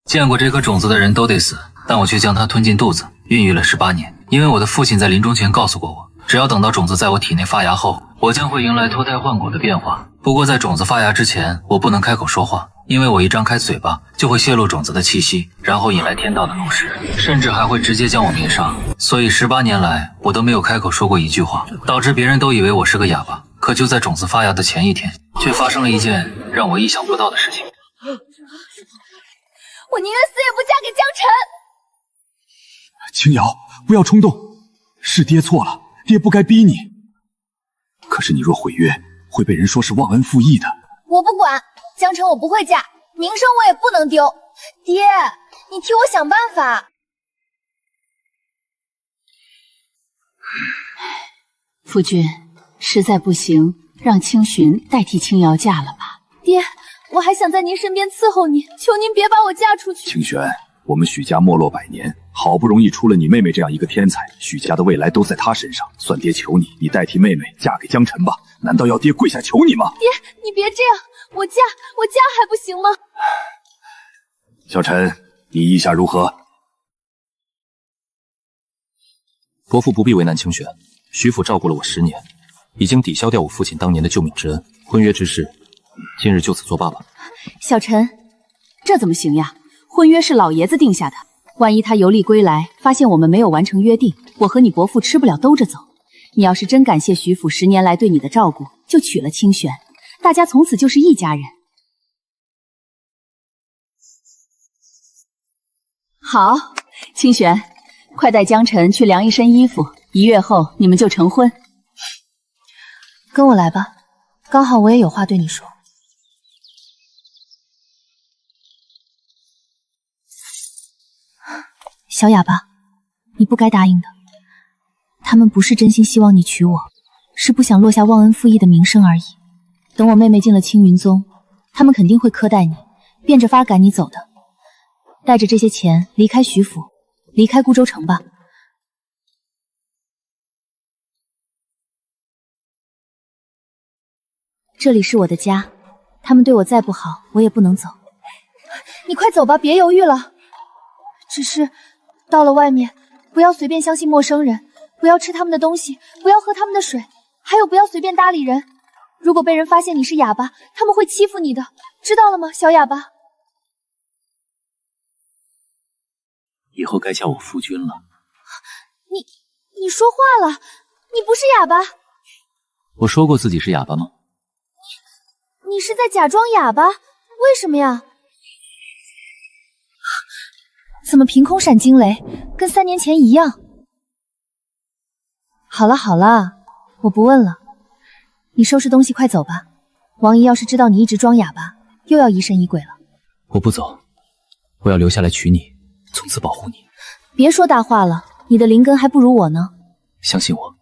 见过这颗种子的人都得死，但我却将它吞进肚子，孕育了18年。因为我的父亲在临终前告诉过我，只要等到种子在我体内发芽后，我将会迎来脱胎换骨的变化。不过在种子发芽之前，我不能开口说话，因为我一张开嘴巴就会泄露种子的气息，然后引来天道的怒视，甚至还会直接将我灭杀。所以18年来，我都没有开口说过一句话，导致别人都以为我是个哑巴。可就在种子发芽的前一天，却发生了一件让我意想不到的事情。我宁愿死也不嫁给江辰。青瑶，不要冲动，是爹错了，爹不该逼你。可是你若毁约，会被人说是忘恩负义的。我不管，江辰我不会嫁，名声我也不能丢。爹，你替我想办法。夫君，实在不行，让青寻代替青瑶嫁了吧。爹，我还想在您身边伺候您，求您别把我嫁出去。清玄，我们许家没落百年，好不容易出了你妹妹这样一个天才，许家的未来都在她身上。算爹求你，你代替妹妹嫁给江辰吧。难道要爹跪下求你吗？爹，你别这样，我嫁还不行吗？小辰，你意下如何？伯父不必为难清玄，徐府照顾了我10年，已经抵消掉我父亲当年的救命之恩。婚约之事，今日就此作罢吧。小辰，这怎么行呀？婚约是老爷子定下的，万一他游历归来，发现我们没有完成约定，我和你伯父吃不了兜着走。你要是真感谢徐府10年来对你的照顾，就娶了清玄，大家从此就是一家人。好，清玄，快带江辰去量一身衣服，1月后你们就成婚。跟我来吧，刚好我也有话对你说。小哑巴，你不该答应的。他们不是真心希望你娶我，是不想落下忘恩负义的名声而已。等我妹妹进了青云宗，他们肯定会苛待你，变着法赶你走的。带着这些钱离开徐府，离开孤州城吧。这里是我的家，他们对我再不好，我也不能走。你快走吧，别犹豫了。只是到了外面，不要随便相信陌生人，不要吃他们的东西，不要喝他们的水，还有不要随便搭理人。如果被人发现你是哑巴，他们会欺负你的，知道了吗，小哑巴？以后该叫我夫君了。你说话了，你不是哑巴。我说过自己是哑巴吗？你是在假装哑巴？为什么呀？怎么凭空闪惊雷，跟3年前一样？好了好了，我不问了，你收拾东西快走吧。王姨要是知道你一直装哑巴，又要疑神疑鬼了。我不走，我要留下来娶你，从此保护你。别说大话了，你的灵根还不如我呢。相信我。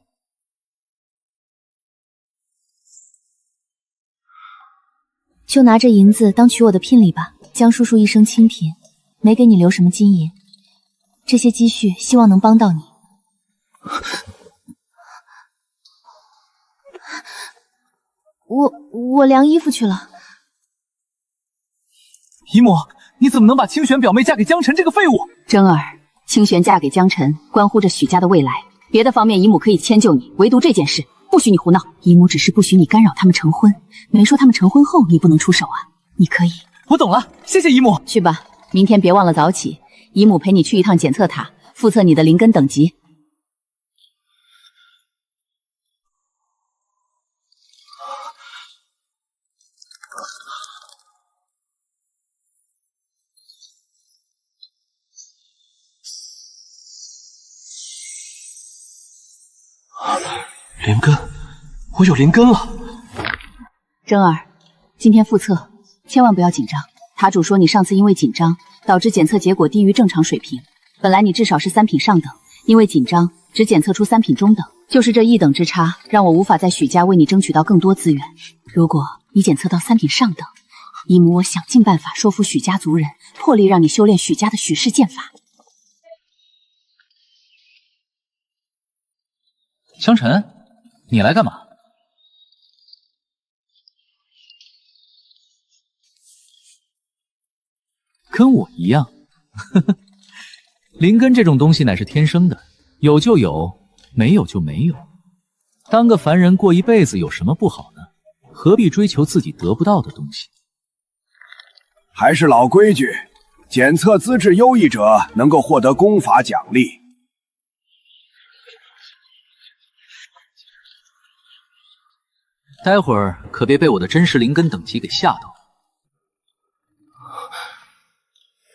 就拿这银子当娶我的聘礼吧。江叔叔一生清贫，没给你留什么金银，这些积蓄希望能帮到你。我量衣服去了。姨母，你怎么能把清玄表妹嫁给江辰这个废物？真儿，清玄嫁给江辰，关乎着许家的未来。别的方面姨母可以迁就你，唯独这件事不许你胡闹。姨母只是不许你干扰他们成婚，没说他们成婚后你不能出手啊。你可以。我懂了，谢谢姨母。去吧，明天别忘了早起，姨母陪你去一趟检测塔，复测你的灵根等级。灵根，我有灵根了。真儿，今天复测，千万不要紧张。塔主说你上次因为紧张，导致检测结果低于正常水平。本来你至少是3品上等，因为紧张，只检测出3品中等。就是这1等之差，让我无法在许家为你争取到更多资源。如果你检测到3品上等，姨母我想尽办法说服许家族人，破例让你修炼许家的许氏剑法。江辰，你来干嘛？跟我一样。呵呵，灵根这种东西乃是天生的，有就有，没有就没有。当个凡人过一辈子有什么不好呢？何必追求自己得不到的东西？还是老规矩，检测资质优异者能够获得功法奖励。待会儿可别被我的真实灵根等级给吓到。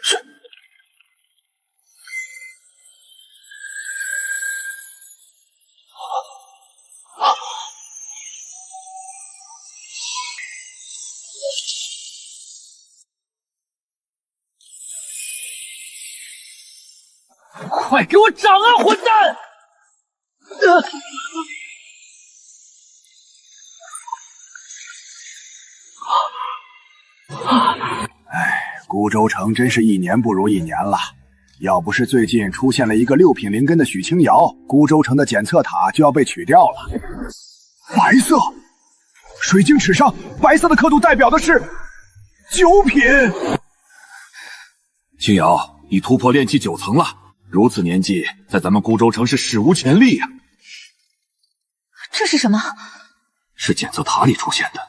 是。快给我长啊，混蛋！孤州城真是一年不如一年了。要不是最近出现了一个6品灵根的许清瑶，孤州城的检测塔就要被取掉了。白色，水晶尺上白色的刻度代表的是9品。清瑶，你突破炼气9层了，如此年纪，在咱们孤州城是史无前例啊！这是什么？是检测塔里出现的，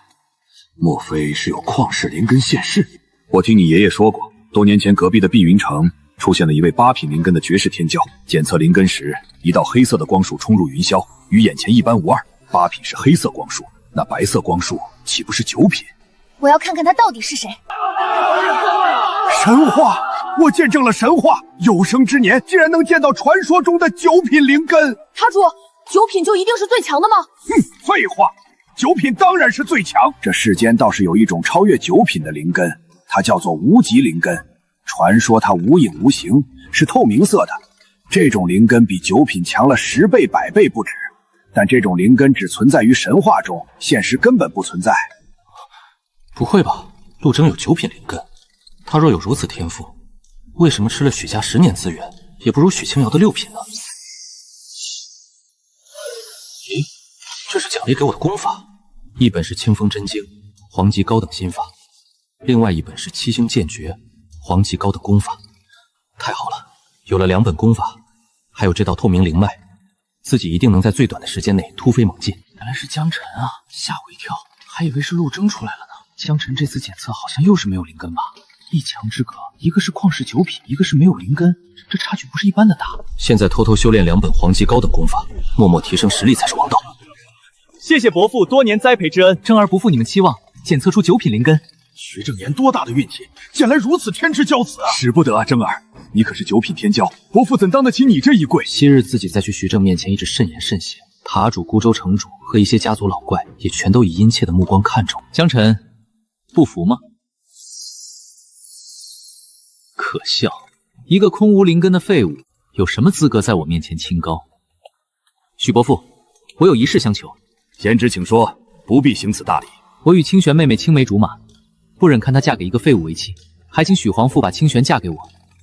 莫非是有旷世灵根现世？我听你爷爷说过，多年前隔壁的碧云城出现了一位8品灵根的绝世天骄，检测灵根时，一道黑色的光束冲入云霄，与眼前一般无二。8品是黑色光束，那白色光束岂不是9品？我要看看他到底是谁。神话！我见证了神话，有生之年竟然能见到传说中的9品灵根。塔主，9品就一定是最强的吗？废话，9品当然是最强。这世间倒是有一种超越9品的灵根，它叫做无极灵根。传说它无影无形，是透明色的。这种灵根比9品强了10倍、100倍不止。但这种灵根只存在于神话中，现实根本不存在。不会吧？陆征有9品灵根，他若有如此天赋，为什么吃了许家10年资源，也不如许清瑶的6品呢？咦，这是奖励给我的功法，一本是清风真经，黄级高等心法，另外一本是七星剑诀，黄级高等功法。太好了，有了2本功法，还有这道透明灵脉，自己一定能在最短的时间内突飞猛进。原来是江辰啊，吓我一跳，还以为是陆征出来了呢。江辰这次检测好像又是没有灵根吧？一强之隔，一个是旷世9品，一个是没有灵根，这差距不是一般的大。现在偷偷修炼2本黄级高等功法，默默提升实力才是王道。谢谢伯父多年栽培之恩，征儿不负你们期望，检测出9品灵根。徐正言多大的运气，捡来如此天之骄子啊！使不得啊，征儿，你可是9品天骄，伯父怎当得起你这一跪？昔日自己在去徐正面前一直慎言慎行，塔主、孤州城主和一些家族老怪也全都以殷切的目光看着我。江辰，不服吗？可笑，一个空无灵根的废物，有什么资格在我面前清高？许伯父，我有一事相求。贤侄请说，不必行此大礼。我与清玄妹妹青梅竹马，不忍看她嫁给一个废物为妻，还请许皇父把清玄嫁给我，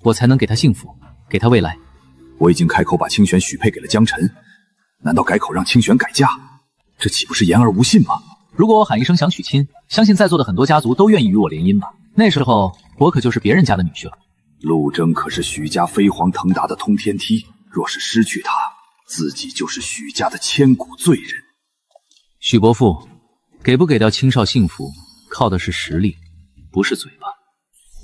我才能给她幸福，给她未来。我已经开口把清玄许配给了江辰，难道改口让清玄改嫁？这岂不是言而无信吗？如果我喊一声想娶亲，相信在座的很多家族都愿意与我联姻吧。那时候我可就是别人家的女婿了。陆征可是许家飞黄腾达的通天梯，若是失去他，自己就是许家的千古罪人。许伯父，给不给到青少幸福，靠的是实力，不是嘴巴。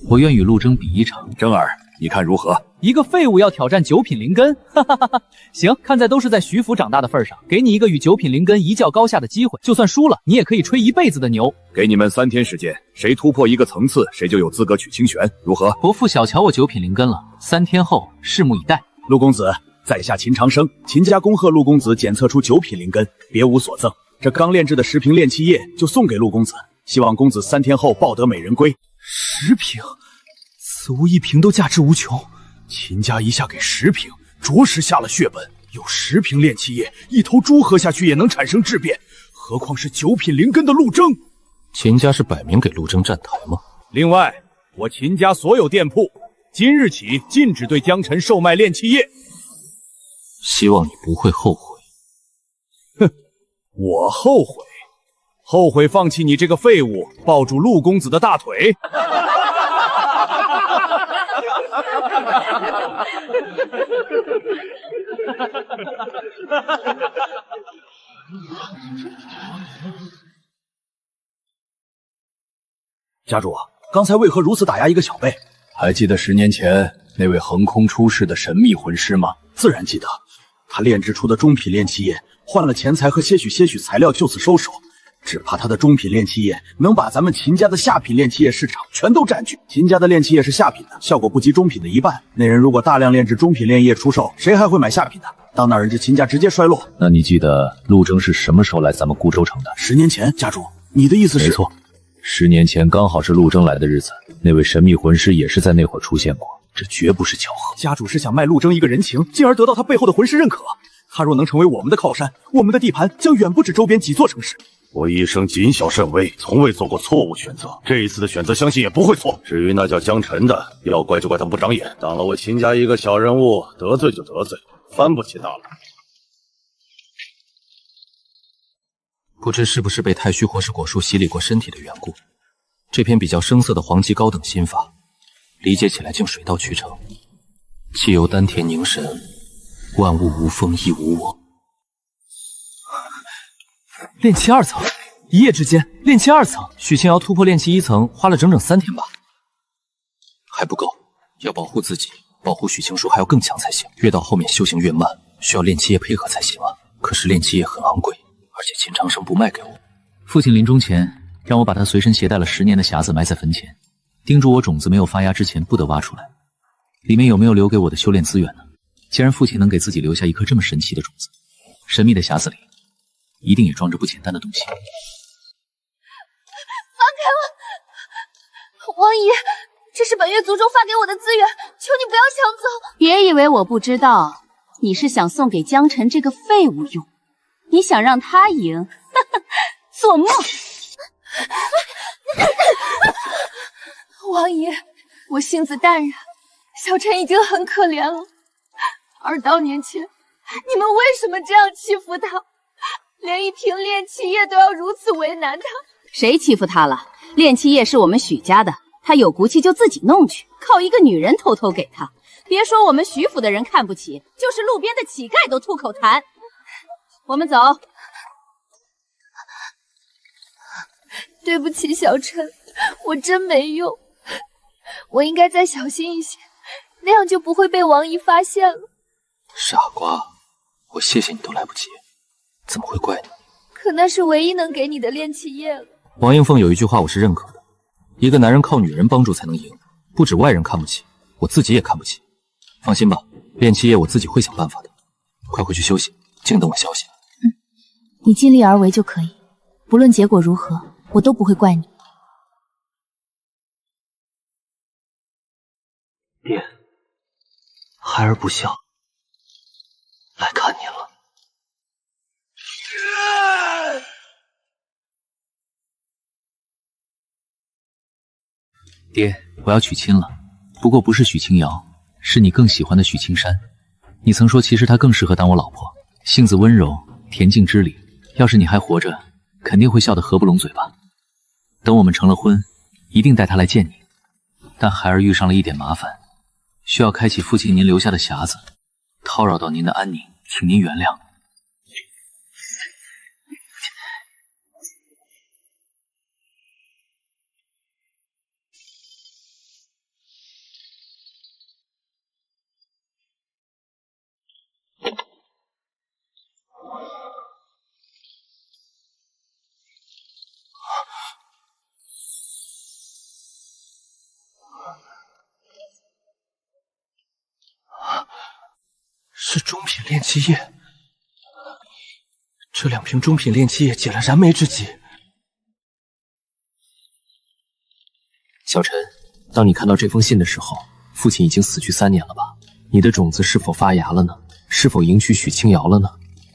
我愿与陆征比一场。征儿，你看如何？一个废物要挑战9品灵根，哈哈哈哈！行，看在都是在徐府长大的份上，给你一个与9品灵根一较高下的机会。就算输了，你也可以吹一辈子的牛。给你们3天时间，谁突破1个层次，谁就有资格娶清玄，如何？伯父小瞧我9品灵根了，3天后拭目以待。陆公子，在下秦长生，秦家恭贺陆公子检测出9品灵根，别无所赠。这刚炼制的10瓶炼气液就送给陆公子，希望公子3天后抱得美人归。10瓶，此物1瓶都价值无穷。秦家一下给10瓶，着实下了血本。有10瓶炼气液，一头猪喝下去也能产生质变，何况是9品灵根的陆征？秦家是摆明给陆征站台吗？另外，我秦家所有店铺今日起禁止对江辰售卖炼气液。希望你不会后悔。哼，我后悔，后悔放弃你这个废物，抱住陆公子的大腿。家主，刚才为何如此打压一个小辈？还记得10年前那位横空出世的神秘魂师吗？自然记得，他炼制出的中品炼气液，换了钱财和些许材料就此收手。只怕他的中品炼气液能把咱们秦家的下品炼气液市场全都占据。秦家的炼气液是下品的，效果不及中品的一半。那人如果大量炼制中品炼液出售，谁还会买下品的？到那人这秦家直接衰落。那你记得陆征是什么时候来咱们孤州城的？10年前，家主，你的意思是？没错，10年前刚好是陆征来的日子，那位神秘魂师也是在那会儿出现过，这绝不是巧合。家主是想卖陆征一个人情，进而得到他背后的魂师认可。他若能成为我们的靠山，我们的地盘将远不止周边几座城市。我一生谨小慎微，从未做过错误选择。这一次的选择，相信也不会错。至于那叫江晨的，要怪就怪他不长眼，当了我秦家一个小人物，得罪就得罪，翻不起大来。不知是不是被太虚或是果树洗礼过身体的缘故，这篇比较生涩的黄级高等心法，理解起来竟水到渠成。气由丹田凝神，万物无风亦无我。炼气2层，一夜之间炼气2层。许清瑶突破炼气1层花了整整3天吧，还不够，要保护自己，保护许清书还要更强才行。越到后面修行越慢，需要炼气液配合才行啊。可是炼气液很昂贵，而且秦长生不卖给我。父亲临终前让我把他随身携带了10年的匣子埋在坟前，叮嘱我种子没有发芽之前不得挖出来。里面有没有留给我的修炼资源呢？既然父亲能给自己留下一颗这么神奇的种子，神秘的匣子里一定也装着不简单的东西。放开我，王姨，这是本月族中发给我的资源，求你不要抢走。别以为我不知道，你是想送给江晨这个废物用，你想让他赢，做梦！王姨，我性子淡然，小陈已经很可怜了。2到年前，你们为什么这样欺负他？连一瓶炼气液都要如此为难他。谁欺负他了？炼气液是我们许家的，他有骨气就自己弄去，靠一个女人偷偷给他。别说我们许府的人看不起，就是路边的乞丐都吐口痰。我们走。对不起，小陈，我真没用，我应该再小心一些，那样就不会被王姨发现了。傻瓜，我谢谢你都来不及。怎么会怪你？可那是唯一能给你的炼气液了。王应凤有一句话我是认可的，一个男人靠女人帮助才能赢，不止外人看不起，我自己也看不起。放心吧，炼气液我自己会想办法的。快回去休息，静等我消息。你尽力而为就可以，不论结果如何，我都不会怪你。爹，孩儿不孝，来看您了。爹，我要娶亲了，不过不是许清瑶，是你更喜欢的许青山。你曾说其实她更适合当我老婆，性子温柔，恬静知礼，要是你还活着，肯定会笑得合不拢嘴吧。等我们成了婚，一定带她来见你。但孩儿遇上了一点麻烦，需要开启父亲您留下的匣子，叨扰到您的安宁，请您原谅。是中品炼气液，这2瓶中品炼气液解了燃眉之急。小陈，当你看到这封信的时候，父亲已经死去3年了吧？你的种子是否发芽了呢？是否迎娶许清瑶了呢？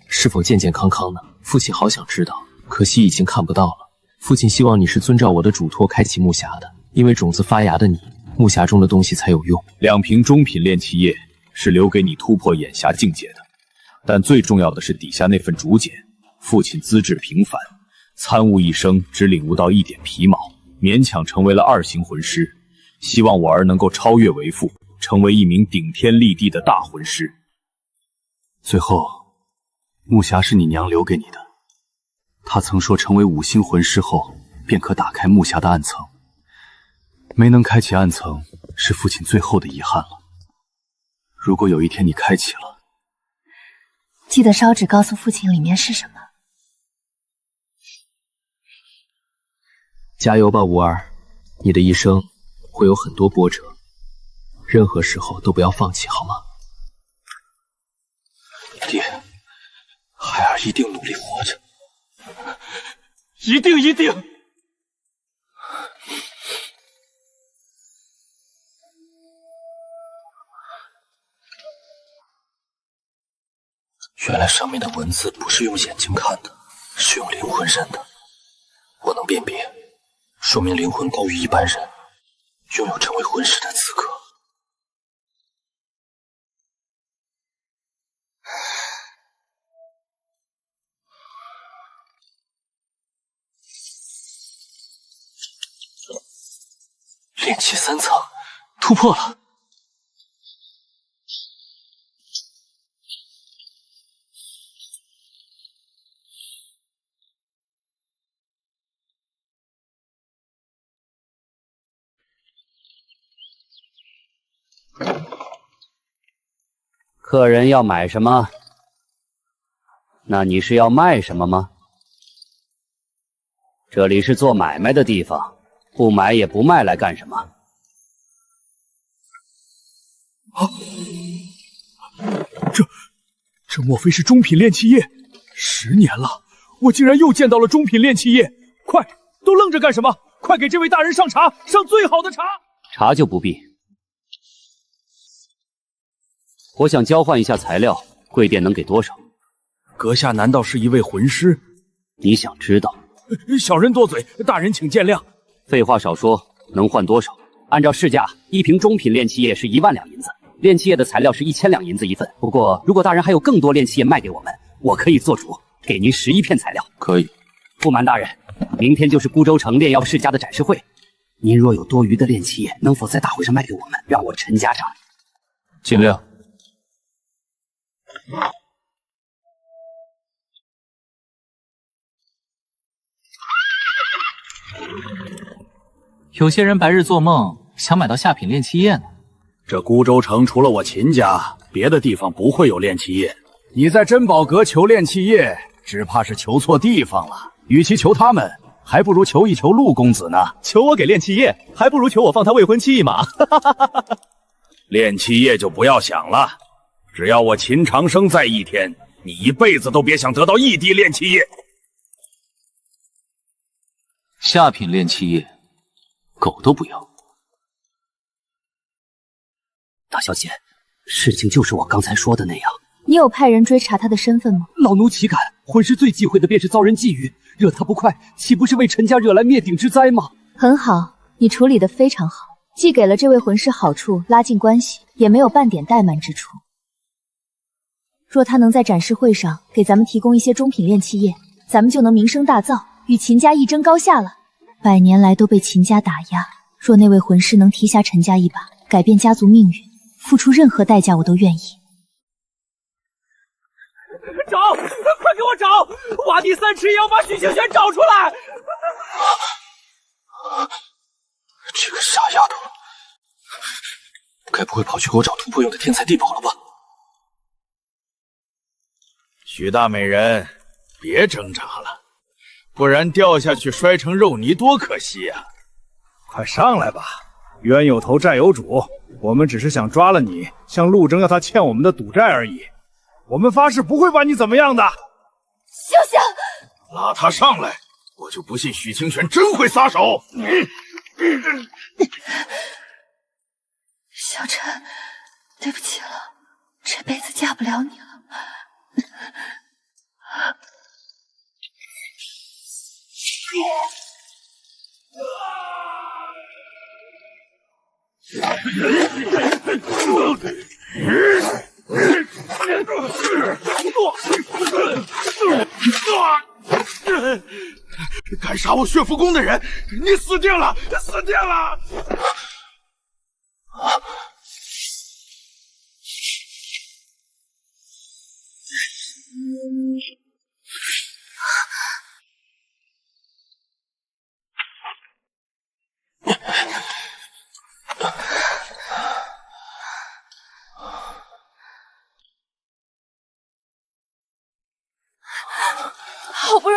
是否健健康康呢？父亲好想知道，可惜已经看不到了。父亲希望你是遵照我的嘱托开启木匣的，因为种子发芽的你，木匣中的东西才有用。2瓶中品炼气液是留给你突破眼匣境界的，但最重要的是底下那份竹简。父亲资质平凡，参悟一生只领悟到一点皮毛，勉强成为了2星魂师。希望我儿能够超越为父，成为一名顶天立地的大魂师。最后，木匣是你娘留给你的。她曾说，成为5星魂师后，便可打开木匣的暗层。没能开启暗层，是父亲最后的遗憾了。如果有一天你开启了，记得烧纸告诉父亲里面是什么。加油吧，无儿，你的一生会有很多波折，任何时候都不要放弃，好吗？爹，孩儿一定努力活着，一定一定。原来上面的文字不是用眼睛看的，是用灵魂认的。我能辨别，说明灵魂高于一般人，拥有成为魂师的资格。炼气3层，突破了！客人要买什么？那你是要卖什么吗？这里是做买卖的地方，不买也不卖来干什么？啊！这莫非是中品炼气液？10年了，我竟然又见到了中品炼气液！快，都愣着干什么？快给这位大人上茶，上最好的茶！茶就不必。我想交换一下材料，贵店能给多少？阁下难道是一位魂师？你想知道？小人多嘴，大人请见谅。废话少说，能换多少？按照市价，1瓶中品炼气液是1万两银子，炼气液的材料是1000两银子一份。不过，如果大人还有更多炼气液卖给我们，我可以做主，给您11片材料。可以。不瞒大人，明天就是孤州城炼药世家的展示会，您若有多余的炼气液，能否在大会上卖给我们，让我陈家长？尽量。有些人白日做梦想买到下品炼气液呢。这孤州城除了我秦家，别的地方不会有炼气液。你在珍宝阁求炼气液，只怕是求错地方了。与其求他们，还不如求一求陆公子呢。求我给炼气液，还不如求我放他未婚妻一马。炼气液就不要想了，只要我秦长生在一天，你一辈子都别想得到一滴炼气液。下品炼气液，狗都不要。大小姐，事情就是我刚才说的那样。你有派人追查他的身份吗？老奴岂敢！魂师最忌讳的便是遭人觊觎，惹他不快，岂不是为陈家惹来灭顶之灾吗？很好，你处理得非常好，既给了这位魂师好处，拉近关系，也没有半点怠慢之处。若他能在展示会上给咱们提供一些中品炼气液，咱们就能名声大噪，与秦家一争高下了。100年来都被秦家打压，若那位魂师能提辖陈家一把，改变家族命运，付出任何代价我都愿意。找，快给我找！挖地3尺也要把许清玄找出来！这个傻丫头，该不会跑去给我找突破用的天才地宝了吧？许大美人，别挣扎了，不然掉下去摔成肉泥多可惜呀！快上来吧，冤有头债有主，我们只是想抓了你，向陆征要他欠我们的赌债而已。我们发誓不会把你怎么样的。休想！拉他上来，我就不信许清泉真会撒手。小陈，对不起了，这辈子嫁不了你了。敢杀我血福宫的人，你死定了！死定了！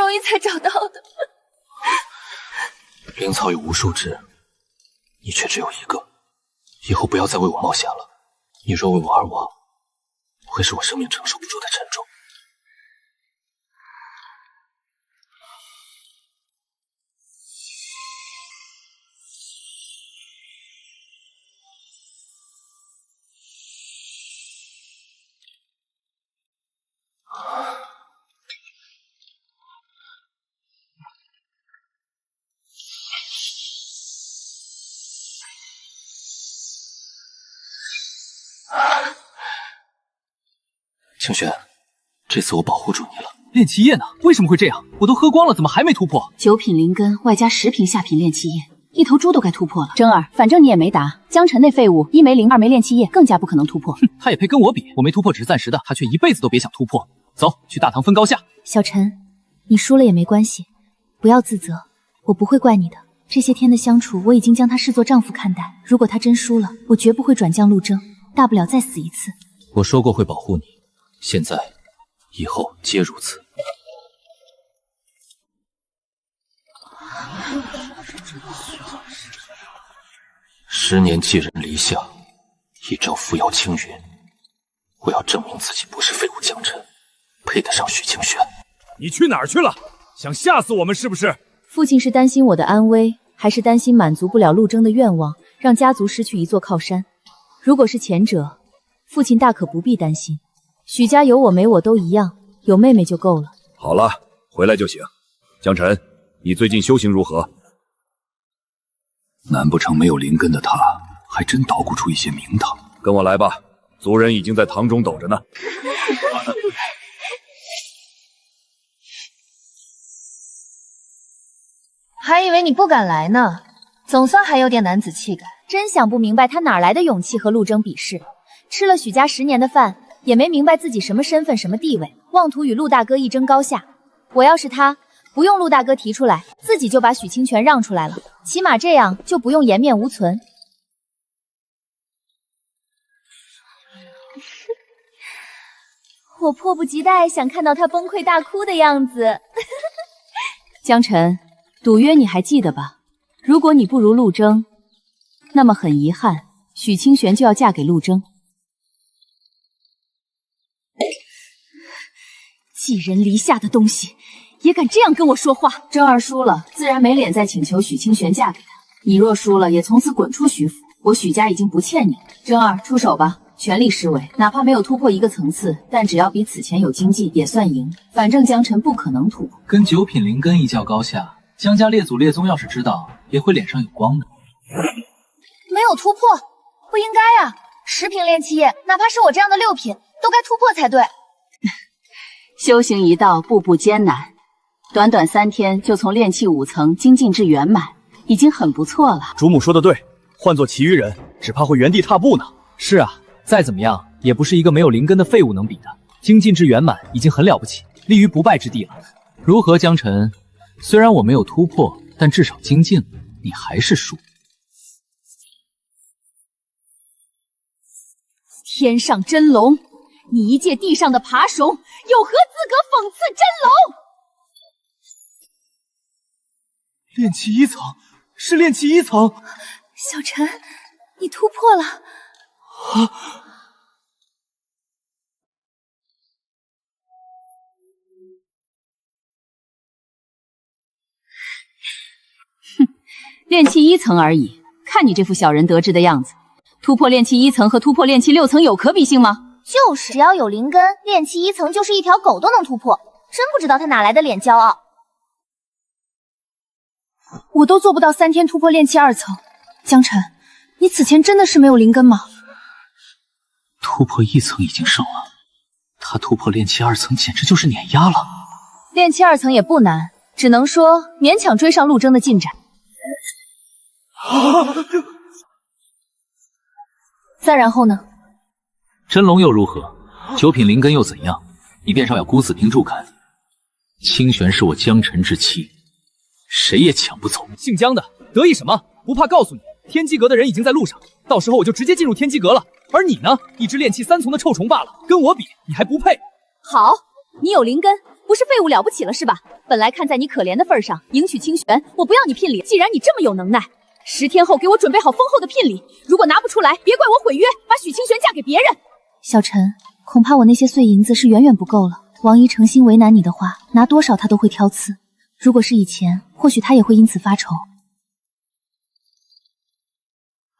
容易才找到的。灵草有无数只，你却只有一个。以后不要再为我冒险了。你若为我而亡，会是我生命承受不住的沉重。清玄，这次我保护住你了。炼气液呢？为什么会这样？我都喝光了，怎么还没突破？9品灵根外加10瓶下品炼气液，一头猪都该突破了。真儿，反正你也没打，江晨那废物1枚灵2枚炼气液，更加不可能突破。哼，他也配跟我比？我没突破只是暂时的，他却一辈子都别想突破。走，去大堂分高下。小陈，你输了也没关系，不要自责，我不会怪你的。这些天的相处，我已经将他视作丈夫看待。如果他真输了，我绝不会转降陆征，大不了再死一次。我说过会保护你，现在、以后皆如此。10年寄人篱下，一朝扶摇青云。我要证明自己不是废物江辰，配得上许清玄。你去哪儿去了？想吓死我们是不是？父亲是担心我的安危，还是担心满足不了陆征的愿望，让家族失去一座靠山？如果是前者，父亲大可不必担心。许家有我没我都一样，有妹妹就够了。好了，回来就行。江辰，你最近修行如何？难不成没有灵根的他，还真捣鼓出一些名堂？跟我来吧，族人已经在堂中等着呢。还以为你不敢来呢，总算还有点男子气概。真想不明白他哪来的勇气和陆征比试，吃了许家10年的饭，也没明白自己什么身份什么地位，妄图与陆大哥一争高下。我要是他，不用陆大哥提出来，自己就把许清泉让出来了，起码这样就不用颜面无存。我迫不及待想看到他崩溃大哭的样子。江辰，赌约你还记得吧？如果你不如陆征，那么很遗憾，许清玄就要嫁给陆征。寄人篱下的东西，也敢这样跟我说话？征儿输了，自然没脸再请求许清玄嫁给他。你若输了，也从此滚出许府。我许家已经不欠你了。征儿，出手吧，全力施为，哪怕没有突破一个层次，但只要比此前有经济，也算赢。反正江辰不可能突破。跟9品灵根一较高下，江家列祖列宗要是知道，也会脸上有光的。没有突破，不应该啊！10品炼气液，哪怕是我这样的6品，都该突破才对。修行一道，步步艰难，短短3天就从炼气5层精进至圆满，已经很不错了。主母说的对，换做其余人，只怕会原地踏步呢。是啊，再怎么样，也不是一个没有灵根的废物能比的。精进至圆满已经很了不起，立于不败之地了。如何，江辰？虽然我没有突破，但至少精进了，你还是输。天上真龙，你一介地上的爬虫，有何资格讽刺真龙？炼气1层，是炼气1层。小陈，你突破了。啊！哼，炼气1层而已，看你这副小人得志的样子。突破炼气1层和突破炼气6层有可比性吗？就是，只要有灵根，炼气1层就是一条狗都能突破。真不知道他哪来的脸骄傲。我都做不到3天突破炼气2层。江辰，你此前真的是没有灵根吗？突破1层已经胜了，他突破炼气2层简直就是碾压了。炼气2层也不难，只能说勉强追上陆征的进展。再然后呢？真龙又如何？9品灵根又怎样？你便上要孤子凭柱砍。清玄是我江辰之妻，谁也抢不走。姓江的得意什么？不怕告诉你，天机阁的人已经在路上，到时候我就直接进入天机阁了。而你呢，一只炼气3层的臭虫罢了，跟我比，你还不配。好，你有灵根，不是废物了不起了是吧？本来看在你可怜的份上，迎娶清玄，我不要你聘礼。既然你这么有能耐，10天后给我准备好丰厚的聘礼。如果拿不出来，别怪我毁约，把许清玄嫁给别人。小陈，恐怕我那些碎银子是远远不够了。王姨诚心为难你的话，拿多少他都会挑刺。如果是以前，或许他也会因此发愁。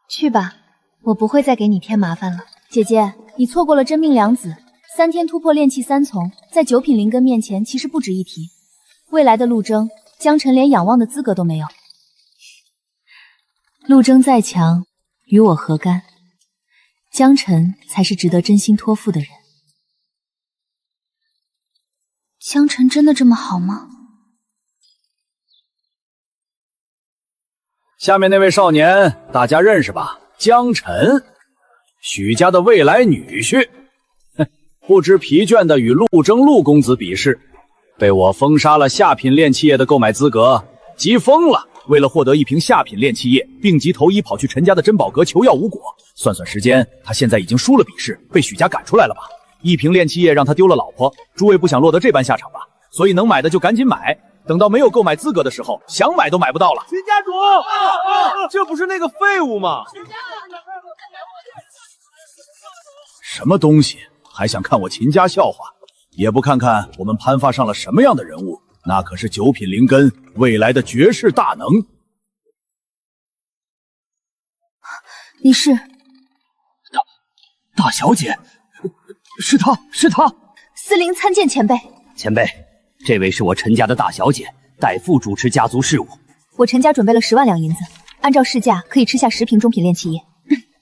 去吧，我不会再给你添麻烦了。姐姐，你错过了真命良子，3天突破炼气3重，在9品灵根面前其实不值一提。未来的陆征，江辰连仰望的资格都没有。陆征再强，与我何干？江辰才是值得真心托付的人。江辰真的这么好吗？下面那位少年，大家认识吧？江辰，许家的未来女婿。不知疲倦的与陆征陆公子比试，被我封杀了下品炼气液的购买资格，急疯了。为了获得1瓶下品炼气液，病急投医跑去陈家的珍宝阁求药无果。算算时间，他现在已经输了比试，被许家赶出来了吧？1瓶炼气液让他丢了老婆，诸位不想落得这般下场吧？所以能买的就赶紧买，等到没有购买资格的时候，想买都买不到了。秦家主，这不是那个废物吗？什么东西？还想看我秦家笑话？也不看看我们潘发上了什么样的人物？那可是9品灵根，未来的绝世大能。你是大小姐，是他。司灵参见前辈。前辈，这位是我陈家的大小姐，代父主持家族事务。我陈家准备了10万两银子，按照市价可以吃下10瓶中品炼气液。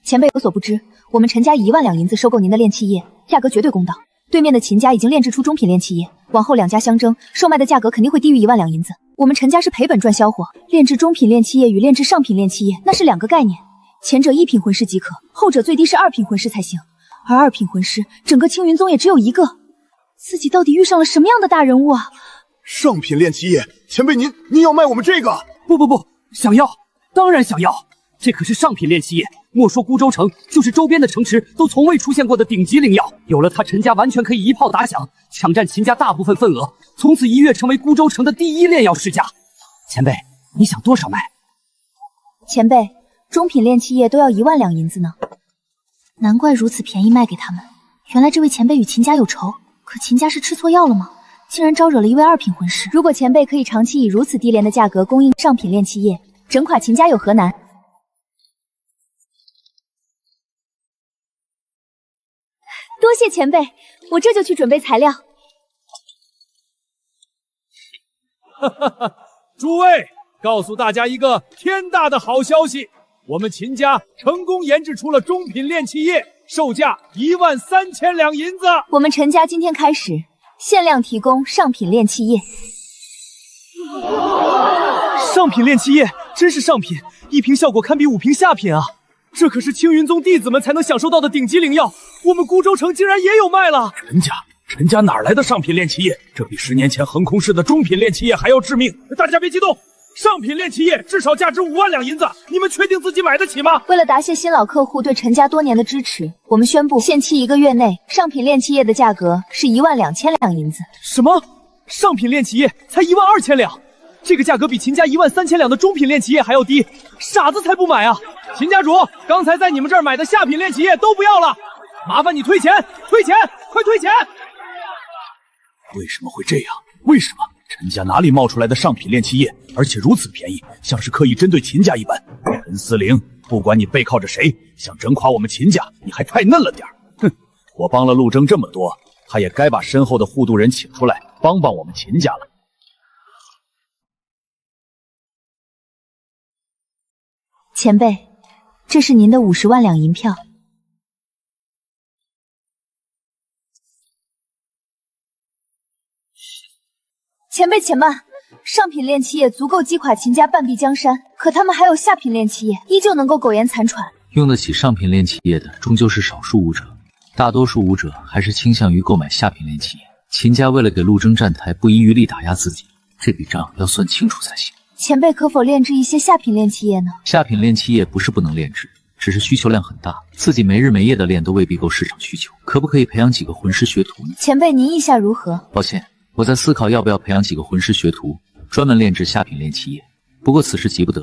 前辈有所不知，我们陈家以1万两银子收购您的炼气液，价格绝对公道。对面的秦家已经炼制出中品炼气液，往后2家相争，售卖的价格肯定会低于1万两银子。我们陈家是赔本赚销货，炼制中品炼气液与炼制上品炼气液那是2个概念，前者1品魂师即可，后者最低是2品魂师才行。而2品魂师，整个青云宗也只有1个。自己到底遇上了什么样的大人物啊？上品炼气液，前辈您要卖我们这个？不，想要，当然想要。这可是上品炼气液，莫说孤州城，就是周边的城池都从未出现过的顶级灵药。有了它，陈家完全可以一炮打响，抢占秦家大部分份额，从此一跃成为孤州城的第1炼药世家。前辈，你想多少卖？前辈，中品炼气液都要1万两银子呢，难怪如此便宜卖给他们。原来这位前辈与秦家有仇，可秦家是吃错药了吗？竟然招惹了一位2品魂师。如果前辈可以长期以如此低廉的价格供应上品炼气液，整垮秦家有何难？多谢前辈，我这就去准备材料。诸位，告诉大家一个天大的好消息，我们秦家成功研制出了中品炼气液，售价13000两银子。我们陈家今天开始限量提供上品炼气液。上品炼气液真是上品，1瓶效果堪比5瓶下品啊！这可是青云宗弟子们才能享受到的顶级灵药，我们孤州城竟然也有卖了。陈家哪来的上品炼气液？这比10年前横空市的中品炼气液还要致命！大家别激动，上品炼气液至少价值5万两银子，你们确定自己买得起吗？为了答谢新老客户对陈家多年的支持，我们宣布限期1个月内，上品炼气液的价格是12000两银子。什么？上品炼气液才12000两？这个价格比秦家13000两的中品炼气液还要低，傻子才不买啊！秦家主，刚才在你们这儿买的下品炼气液都不要了，麻烦你退钱，快退钱！为什么会这样？为什么陈家哪里冒出来的上品炼气液，而且如此便宜，像是刻意针对秦家一般？陈思灵，不管你背靠着谁，想整垮我们秦家，你还太嫩了点。哼，我帮了陆征这么多，他也该把身后的护渡人请出来帮帮我们秦家了。前辈，这是您的50万两银票。前辈且慢，上品炼气液足够击垮秦家半壁江山，可他们还有下品炼气液，依旧能够苟延残喘。用得起上品炼气液的终究是少数武者，大多数武者还是倾向于购买下品炼气液。秦家为了给陆征站台，不遗余力打压自己，这笔账要算清楚才行。前辈可否炼制一些下品炼气液呢？下品炼气液不是不能炼制，只是需求量很大，自己没日没夜的炼都未必够市场需求。可不可以培养几个魂师学徒呢？前辈您意下如何？抱歉，我在思考要不要培养几个魂师学徒，专门炼制下品炼器液。不过此时急不得，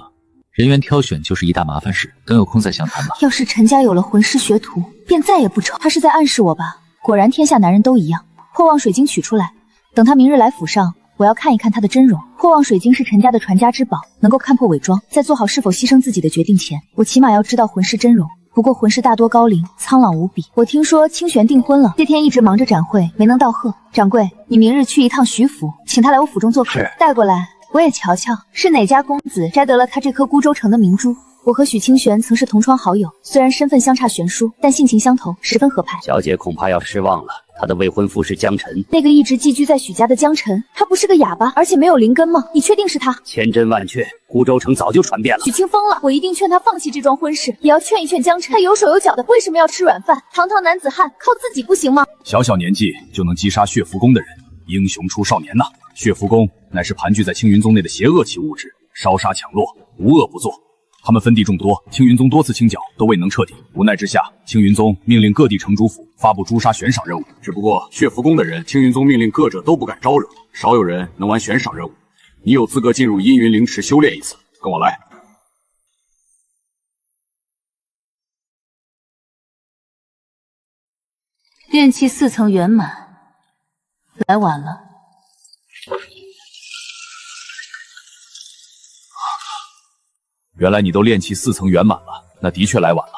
人员挑选就是一大麻烦事，等有空再详谈吧。要是陈家有了魂师学徒，便再也不愁。他是在暗示我吧？果然天下男人都一样。破望水晶取出来，等他明日来府上，我要看一看他的真容。破望水晶是陈家的传家之宝，能够看破伪装，在做好是否牺牲自己的决定前，我起码要知道魂师真容。不过魂师大多高龄，苍老无比。我听说清玄订婚了，这天一直忙着展会，没能到贺。掌柜，你明日去一趟徐府，请他来我府中做客，带过来，我也瞧瞧是哪家公子摘得了他这颗孤州城的明珠。我和许清玄曾是同窗好友，虽然身份相差悬殊，但性情相投，十分合拍。小姐恐怕要失望了，她的未婚夫是江辰，那个一直寄居在许家的江辰，他不是个哑巴，而且没有灵根吗？你确定是他？千真万确，孤州城早就传遍了。许清疯了，我一定劝他放弃这桩婚事，也要劝一劝江辰，他有手有脚的，为什么要吃软饭？堂堂男子汉，靠自己不行吗？小小年纪就能击杀血符宫的人，英雄出少年呐！血符宫乃是盘踞在青云宗内的邪恶气物质，烧杀抢掠，无恶不作。他们分地众多，青云宗多次清剿都未能彻底，无奈之下，青云宗命令各地城主府发布诛杀悬赏任务。只不过血符宫的人，青云宗命令各者都不敢招惹，少有人能完悬赏任务。你有资格进入阴云灵池修炼一次，跟我来。炼气4层圆满，来晚了。原来你都炼气4层圆满了，那的确来晚了。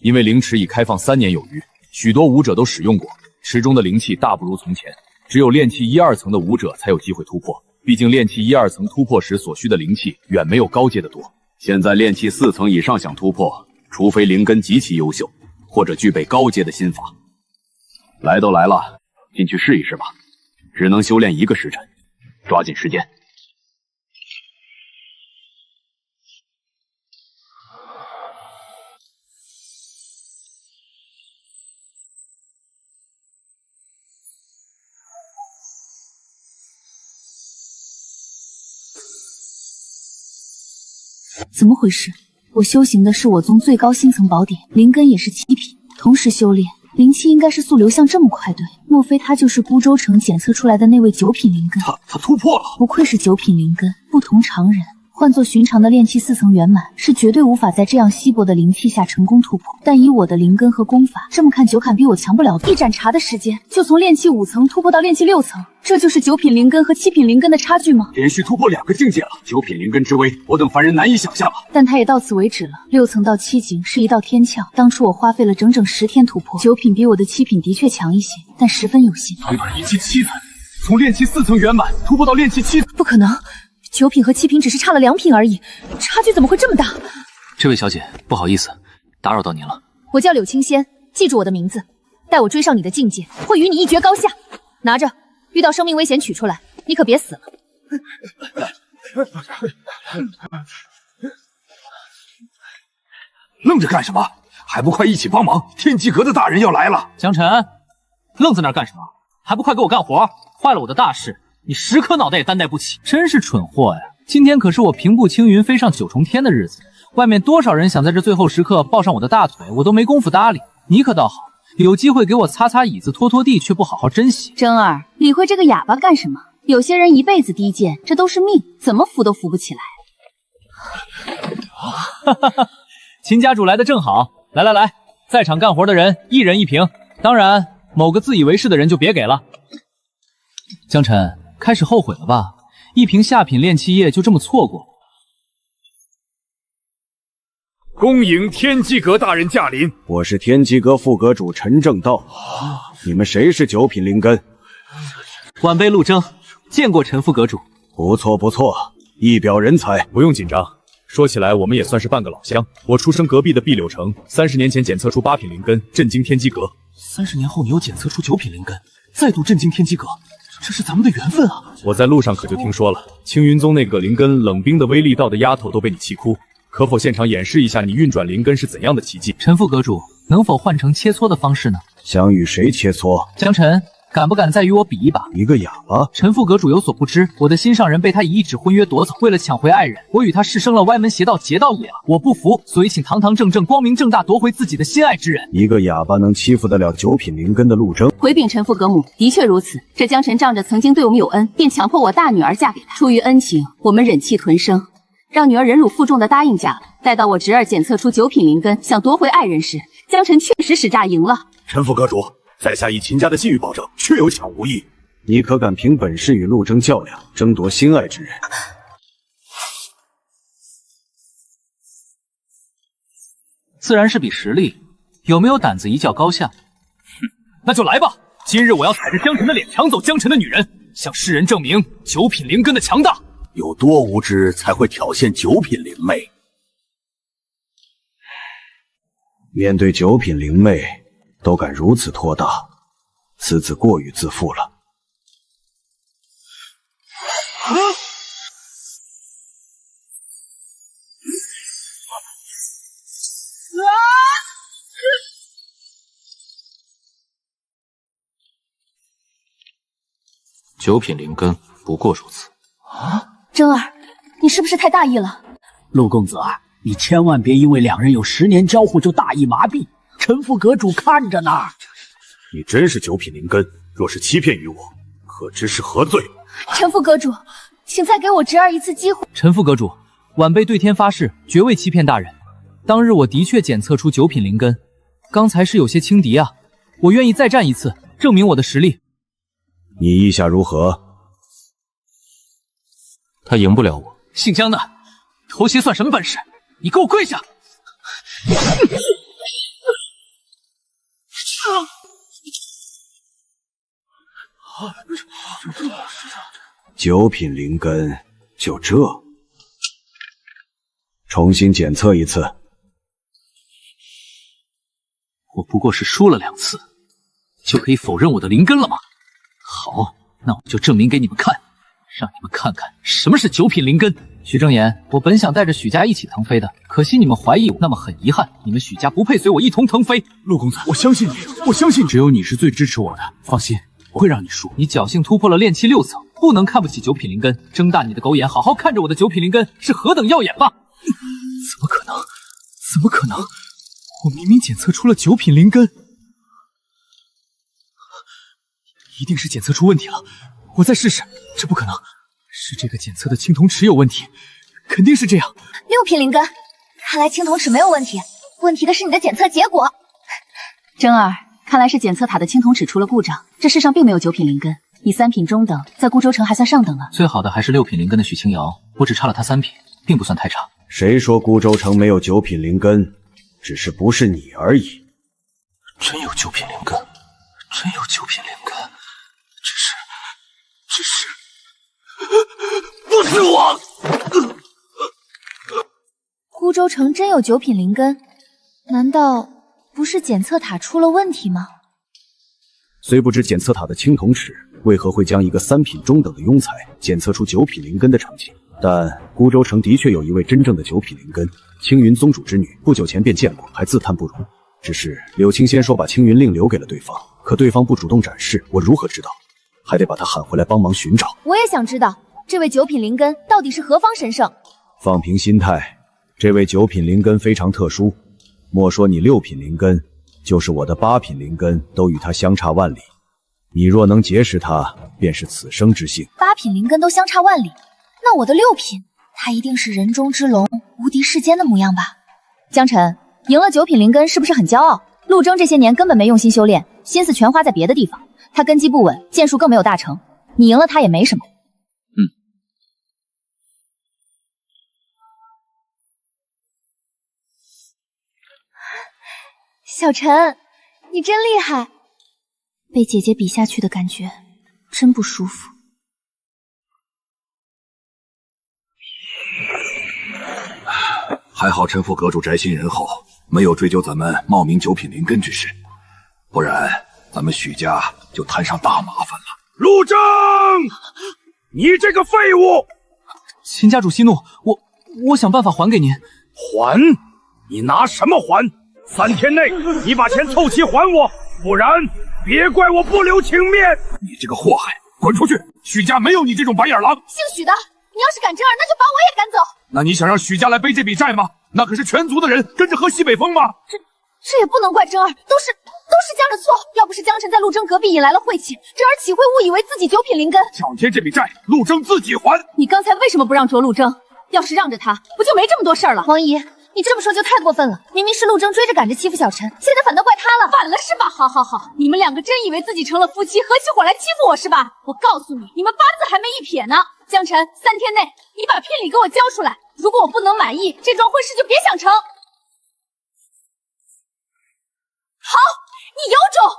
因为灵池已开放3年有余，许多武者都使用过，池中的灵气大不如从前，只有炼气1、2层的武者才有机会突破。毕竟炼气1、2层突破时所需的灵气远没有高阶的多。现在炼气4层以上想突破，除非灵根极其优秀，或者具备高阶的心法。来都来了，进去试一试吧。只能修炼1个时辰，抓紧时间。怎么回事？我修行的是我宗最高星层宝典，灵根也是7品，同时修炼，灵气应该是速流向这么快。对，莫非他就是孤州城检测出来的那位9品灵根？他突破了！不愧是9品灵根，不同常人。换做寻常的炼气4层圆满，是绝对无法在这样稀薄的灵气下成功突破。但以我的灵根和功法，这么看九坎比我强不了多。一盏茶的时间，就从炼气5层突破到炼气6层，这就是9品灵根和7品灵根的差距吗？连续突破2个境界了，9品灵根之威，我等凡人难以想象啊！但他也到此为止了。6层到7境是一道天窍，当初我花费了整整10天突破。9品比我的7品的确强一些，但十分有限。短短1期7层，从炼气4层圆满突破到炼气7层，不可能！9品和7品只是差了2品而已，差距怎么会这么大？这位小姐，不好意思，打扰到您了。我叫柳青仙，记住我的名字，待我追上你的境界，会与你一决高下。拿着，遇到生命危险取出来，你可别死了。愣着干什么？还不快一起帮忙！天机阁的大人要来了。江辰，愣在那儿干什么？还不快给我干活！坏了我的大事！你10颗脑袋也担待不起，真是蠢货呀！今天可是我平步青云飞上9重天的日子，外面多少人想在这最后时刻抱上我的大腿，我都没工夫搭理。你可倒好，有机会给我擦擦椅子拖拖地，却不好好珍惜。真儿，理会这个哑巴干什么？有些人一辈子低贱，这都是命，怎么扶都扶不起来。哈哈哈，秦家主来的正好，来，在场干活的人1人1瓶，当然某个自以为是的人就别给了。江辰。开始后悔了吧？一瓶下品炼气液就这么错过。恭迎天机阁大人驾临。我是天机阁副阁主陈正道。你们谁是9品灵根？晚辈陆征，见过陈副阁主。不错，一表人才。不用紧张，说起来我们也算是半个老乡。我出生隔壁的碧柳城，30年前检测出8品灵根，震惊天机阁。30年后你又检测出9品灵根，再度震惊天机阁。这是咱们的缘分啊！我在路上可就听说了，青云宗那个灵根冷冰的威力道的丫头都被你气哭，可否现场演示一下你运转灵根是怎样的奇迹？陈副阁主，能否换成切磋的方式呢？想与谁切磋？江辰，敢不敢再与我比一把？一个哑巴！陈副阁主有所不知，我的心上人被他以一纸婚约夺走，为了抢回爱人，我与他师生了歪门邪道，劫道异了。我不服，所以请堂堂正正、光明正大夺回自己的心爱之人。一个哑巴能欺负得了九品灵根的陆征？回禀陈副阁母，的确如此。这江辰仗着曾经对我们有恩，便强迫我大女儿嫁给他。出于恩情，我们忍气吞声，让女儿忍辱负重的答应嫁了。待到我侄儿检测出九品灵根，想夺回爱人时，江辰确实使诈赢了。陈副阁主，在下以秦家的信誉保证，确有抢无意。你可敢凭本事与陆征较量，争夺心爱之人？自然是比实力，有没有胆子一较高下？哼，那就来吧！今日我要踩着江辰的脸，抢走江辰的女人，向世人证明九品灵根的强大。有多无知才会挑衅九品灵妹？面对九品灵妹，都敢如此托大，此子过于自负了。九品灵根不过如此。征儿，你是不是太大意了？陆公子啊，你千万别因为两人有10年交互就大意麻痹。陈副阁主看着呢。你真是九品灵根，若是欺骗于我，可知是何罪？陈副阁主，请再给我侄儿一次机会。陈副阁主，晚辈对天发誓，绝未欺骗大人。当日我的确检测出九品灵根，刚才是有些轻敌啊，我愿意再战一次，证明我的实力。你意下如何？他赢不了我。姓江的，偷袭算什么本事？你给我跪下！九品灵根就这？重新检测一次。我不过是输了2次，就可以否认我的灵根了吗？好，那我就证明给你们看，让你们看看什么是九品灵根。徐正言，我本想带着许家一起腾飞的，可惜你们怀疑我，那么很遗憾，你们许家不配随我一同腾飞。陆公子，我相信你，我相信只有你是最支持我的，放心，我会让你输。你侥幸突破了炼气6层，不能看不起九品灵根，睁大你的狗眼，好好看着我的九品灵根是何等耀眼吧！怎么可能？怎么可能？我明明检测出了九品灵根，一定是检测出问题了。我再试试，这不可能，是这个检测的青铜池有问题，肯定是这样。6品灵根，看来青铜池没有问题，问题的是你的检测结果。真儿，看来是检测塔的青铜池出了故障，这世上并没有九品灵根，你3品中等，在孤州城还算上等了。最好的还是6品灵根的许清瑶，我只差了他3品，并不算太差。谁说孤州城没有九品灵根？只是不是你而已。真有九品灵根，真有九品灵根，只是不是我。孤州城真有九品灵根？难道不是检测塔出了问题吗？虽不知检测塔的青铜池为何会将一个3品中等的庸才检测出9品灵根的成绩，但孤州城的确有一位真正的9品灵根，青云宗主之女，不久前便见过，还自叹不如。只是柳青仙说把青云令留给了对方，可对方不主动展示，我如何知道？还得把他喊回来帮忙寻找。我也想知道，这位九品灵根到底是何方神圣？放平心态，这位9品灵根非常特殊，莫说你6品灵根，就是我的8品灵根都与他相差万里。你若能结识他，便是此生之幸。8品灵根都相差万里，那我的6品，他一定是人中之龙，无敌世间的模样吧？江辰，赢了9品灵根是不是很骄傲？陆征这些年根本没用心修炼，心思全花在别的地方，他根基不稳，剑术更没有大成。你赢了他也没什么。小辰，你真厉害，被姐姐比下去的感觉真不舒服。还好陈副阁主宅心仁厚，没有追究咱们冒名9品灵根之事，不然咱们许家就摊上大麻烦了。陆征，你这个废物！秦家主息怒，我想办法还给您。还？你拿什么还？3天内你把钱凑齐还我，不然别怪我不留情面！你这个祸害，滚出去！许家没有你这种白眼狼。姓许的，你要是敢真儿，那就把我也赶走。那你想让许家来背这笔债吗？那可是全族的人跟着喝西北风吗？这也不能怪真儿，都是江的错。要不是江辰在陆征隔壁引来了晦气，真儿岂会误以为自己九品灵根？小天这笔债，陆征自己还。你刚才为什么不让着陆征？要是让着他，不就没这么多事儿了？王姨，你这么说就太过分了。明明是陆征追着赶着欺负小辰，现在反倒怪他了。反了是吧？好，你们两个真以为自己成了夫妻，合起伙来欺负我是吧？我告诉你，你们八字还没一撇呢。江辰，3天内你把聘礼给我交出来，如果我不能满意，这桩婚事就别想成。好，你有种！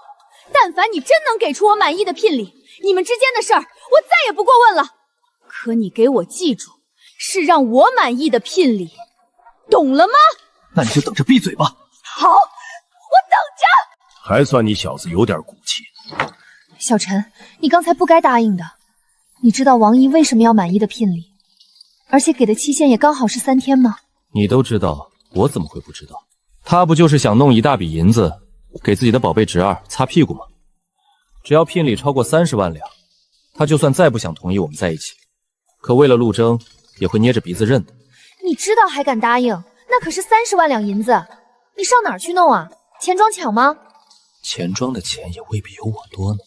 但凡你真能给出我满意的聘礼，你们之间的事儿我再也不过问了。可你给我记住，是让我满意的聘礼，懂了吗？那你就等着闭嘴吧。好，我等着。还算你小子有点骨气。小辰，你刚才不该答应的。你知道王姨为什么要满意的聘礼，而且给的期限也刚好是3天吗？你都知道，我怎么会不知道？他不就是想弄一大笔银子给自己的宝贝侄儿擦屁股吗？只要聘礼超过30万两，他就算再不想同意我们在一起，可为了陆征也会捏着鼻子认的。你知道还敢答应？那可是30万两银子，你上哪儿去弄啊？钱庄抢吗？钱庄的钱也未必有我多呢。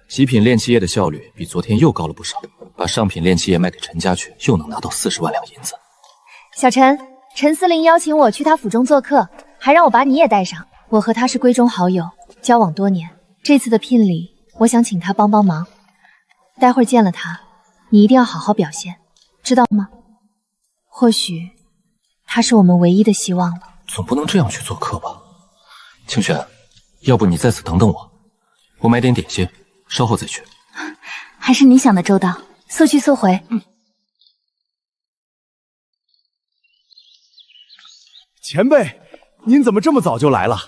极品炼器业的效率比昨天又高了不少，把上品炼器业卖给陈家去，又能拿到40万两银子。小陈，陈司令邀请我去他府中做客，还让我把你也带上。我和他是闺中好友，交往多年，这次的聘礼，我想请他帮帮忙。待会儿见了他，你一定要好好表现，知道吗？或许他是我们唯一的希望了。总不能这样去做客吧？清玄，要不你在此等等我，我买点点心，稍后再去。还是你想的周到，速去速回。前辈，您怎么这么早就来了？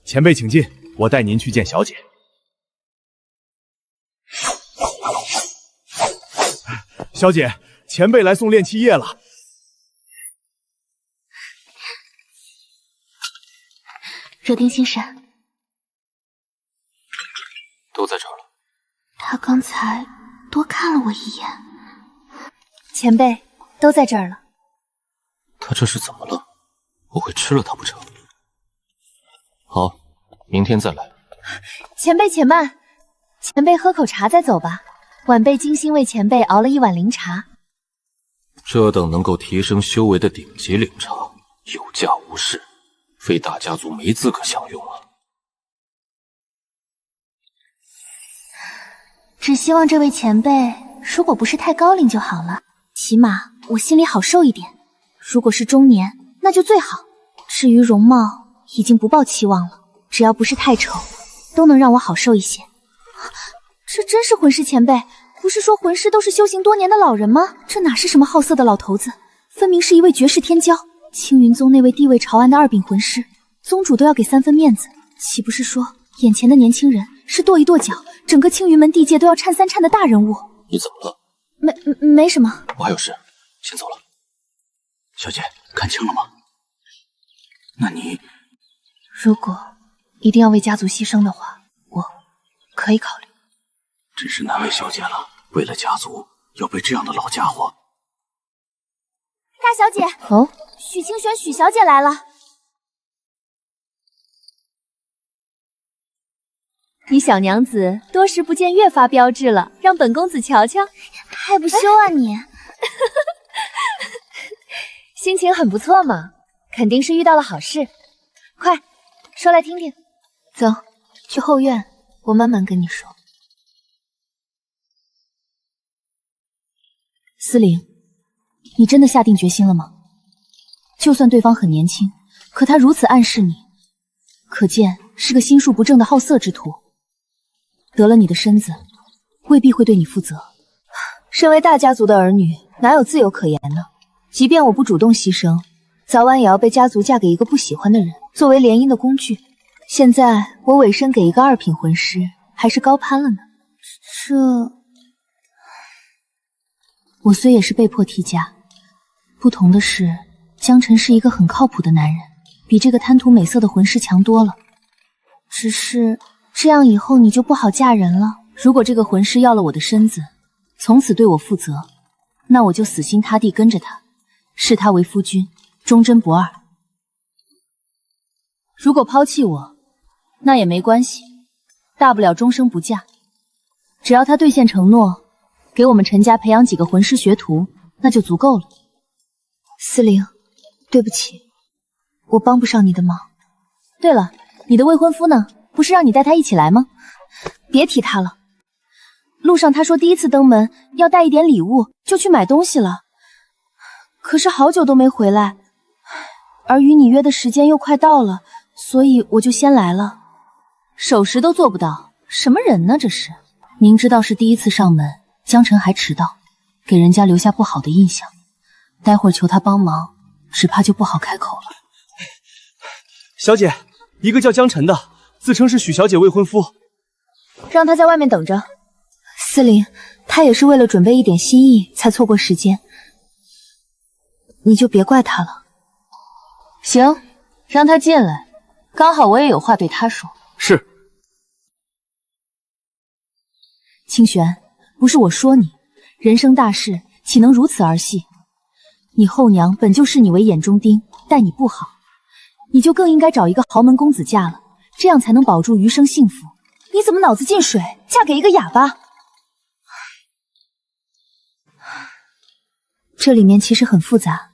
前辈请进，我带您去见小姐。小姐，前辈来送炼器液了。惹定心神，都在这儿了。他刚才多看了我一眼。前辈，都在这儿了。他这是怎么了？我会吃了他不成？好，明天再来。前辈且慢，前辈喝口茶再走吧。晚辈精心为前辈熬了一碗灵茶。这等能够提升修为的顶级灵茶，有价无市，非大家族没资格享用啊！只希望这位前辈如果不是太高龄就好了，起码我心里好受一点。如果是中年，那就最好。至于容貌，已经不抱期望了，只要不是太丑，都能让我好受一些。这真是魂师前辈？不是说魂师都是修行多年的老人吗？这哪是什么好色的老头子，分明是一位绝世天骄。青云宗那位地位朝安的2品魂师，宗主都要给3分面子，岂不是说眼前的年轻人是跺一跺脚，整个青云门地界都要颤3颤的大人物？你怎么了？没什么。我还有事，先走了。小姐，看清了吗？那你如果一定要为家族牺牲的话，我可以考虑。真是难为小姐了，为了家族要被这样的老家伙。大小姐，哦，许清玄许小姐来了。你小娘子多时不见，越发标致了，让本公子瞧瞧。还不羞啊你？心情很不错嘛，肯定是遇到了好事。快说来听听。走，去后院，我慢慢跟你说。司灵，你真的下定决心了吗？就算对方很年轻，可他如此暗示你，可见是个心术不正的好色之徒。得了你的身子，未必会对你负责。身为大家族的儿女，哪有自由可言呢？即便我不主动牺牲，早晚也要被家族嫁给一个不喜欢的人，作为联姻的工具。现在我委身给一个2品魂师，还是高攀了呢。这……我虽也是被迫替嫁，不同的是，江辰是一个很靠谱的男人，比这个贪图美色的魂师强多了。只是这样以后你就不好嫁人了。如果这个魂师要了我的身子，从此对我负责，那我就死心塌地跟着他，视他为夫君，忠贞不二。如果抛弃我，那也没关系，大不了终生不嫁。只要他兑现承诺，给我们陈家培养几个魂师学徒，那就足够了。司令，对不起，我帮不上你的忙。对了，你的未婚夫呢？不是让你带他一起来吗？别提他了。路上他说第一次登门要带一点礼物，就去买东西了。可是好久都没回来，而与你约的时间又快到了，所以我就先来了。守时都做不到，什么人呢这是？明知道是第一次上门，江晨还迟到，给人家留下不好的印象。待会儿求他帮忙，只怕就不好开口了。小姐，一个叫江晨的，自称是许小姐未婚夫，让他在外面等着。司令，他也是为了准备一点心意才错过时间，你就别怪他了。行，让他进来，刚好我也有话对他说。是。清玄，不是我说你，人生大事岂能如此儿戏？你后娘本就视你为眼中钉，待你不好，你就更应该找一个豪门公子嫁了，这样才能保住余生幸福。你怎么脑子进水，嫁给一个哑巴？这里面其实很复杂。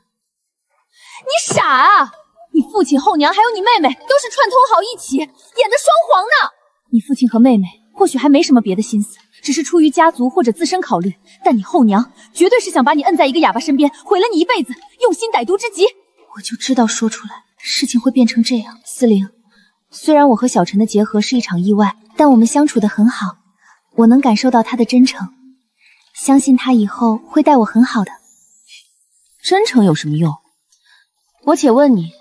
你傻啊！你父亲、后娘还有你妹妹都是串通好一起，演的双簧呢。你父亲和妹妹或许还没什么别的心思，只是出于家族或者自身考虑，但你后娘绝对是想把你摁在一个哑巴身边，毁了你一辈子，用心歹毒之极。我就知道说出来事情会变成这样。司令，虽然我和小陈的结合是一场意外，但我们相处得很好，我能感受到他的真诚，相信他以后会待我很好的。真诚有什么用？我且问你，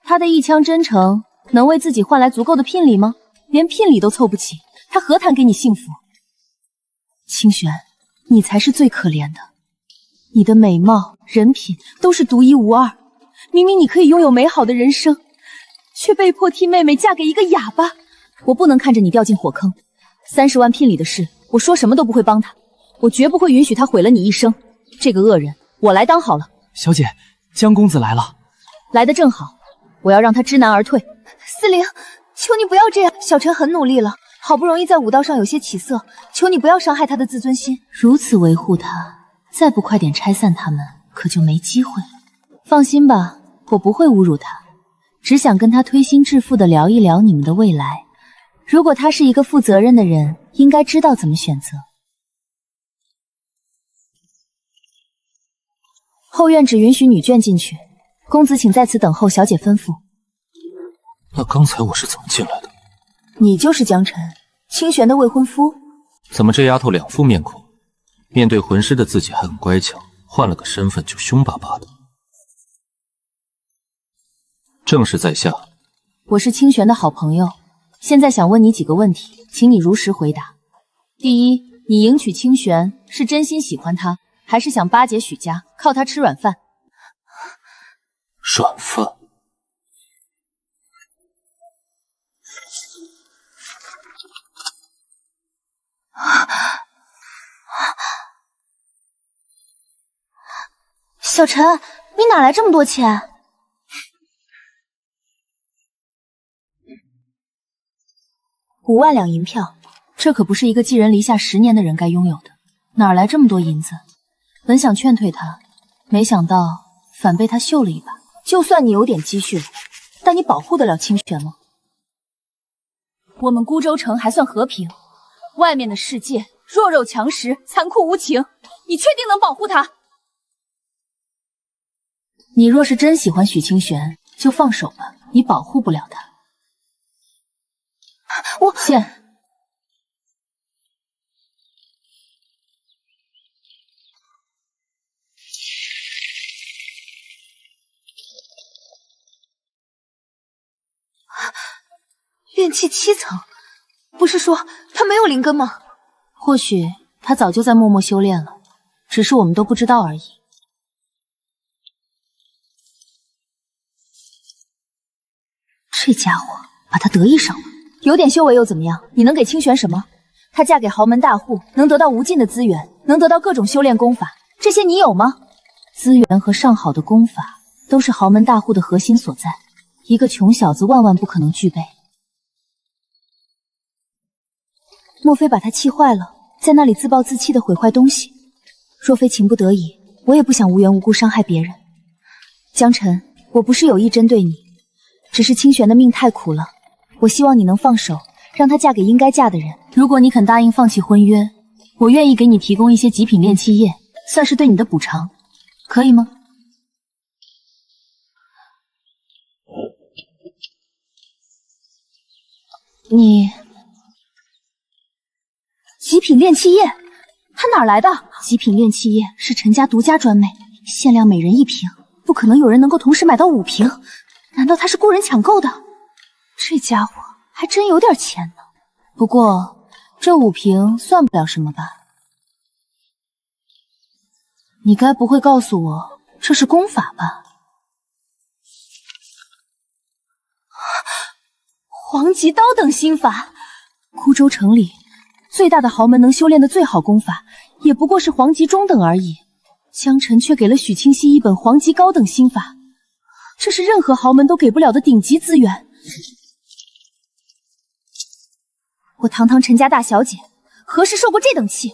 他的一腔真诚能为自己换来足够的聘礼吗？连聘礼都凑不齐，他何谈给你幸福？清玄，你才是最可怜的。你的美貌、人品都是独一无二，明明你可以拥有美好的人生，却被迫替妹妹嫁给一个哑巴。我不能看着你掉进火坑。30万聘礼的事，我说什么都不会帮他，我绝不会允许他毁了你一生。这个恶人，我来当好了。小姐，江公子来了。来得正好，我要让他知难而退。司令，求你不要这样，小陈很努力了，好不容易在武道上有些起色，求你不要伤害他的自尊心。如此维护他，再不快点拆散他们，可就没机会了。放心吧，我不会侮辱他，只想跟他推心置腹地聊一聊你们的未来。如果他是一个负责任的人，应该知道怎么选择。后院只允许女眷进去，公子请在此等候小姐吩咐。那刚才我是怎么进来的？你就是江晨，清玄的未婚夫。怎么这丫头两副面孔，面对魂师的自己还很乖巧，换了个身份就凶巴巴的。正是在下，我是清玄的好朋友，现在想问你几个问题，请你如实回答。第一，你迎娶清玄是真心喜欢他，还是想巴结许家，靠他吃软饭？软饭？小陈，你哪来这么多钱？5万两银票，这可不是一个寄人篱下10年的人该拥有的。哪来这么多银子？本想劝退他，没想到反被他秀了一把。就算你有点积蓄，但你保护得了清玄吗？我们孤州城还算和平，外面的世界弱肉强食，残酷无情，你确定能保护他？你若是真喜欢许清玄，就放手吧，你保护不了他。我现炼气7层，不是说他没有灵根吗？或许他早就在默默修炼了，只是我们都不知道而已。这家伙把他得意上了。有点修为又怎么样？你能给清玄什么？她嫁给豪门大户，能得到无尽的资源，能得到各种修炼功法，这些你有吗？资源和上好的功法都是豪门大户的核心所在，一个穷小子万万不可能具备。莫非把他气坏了，在那里自暴自弃的毁坏东西？若非情不得已，我也不想无缘无故伤害别人。江晨，我不是有意针对你，只是清玄的命太苦了，我希望你能放手，让她嫁给应该嫁的人。如果你肯答应放弃婚约，我愿意给你提供一些极品炼气液，算是对你的补偿，可以吗？你极品炼气液，它哪来的？极品炼气液是陈家独家专卖，限量每人1瓶，不可能有人能够同时买到5瓶。难道他是雇人抢购的？这家伙还真有点钱呢。不过这5瓶算不了什么吧？你该不会告诉我这是功法吧？黄级刀等心法，孤州城里最大的豪门能修炼的最好功法，也不过是黄级中等而已。江晨却给了许清溪一本黄级高等心法，这是任何豪门都给不了的顶级资源。我堂堂陈家大小姐，何时受过这等气？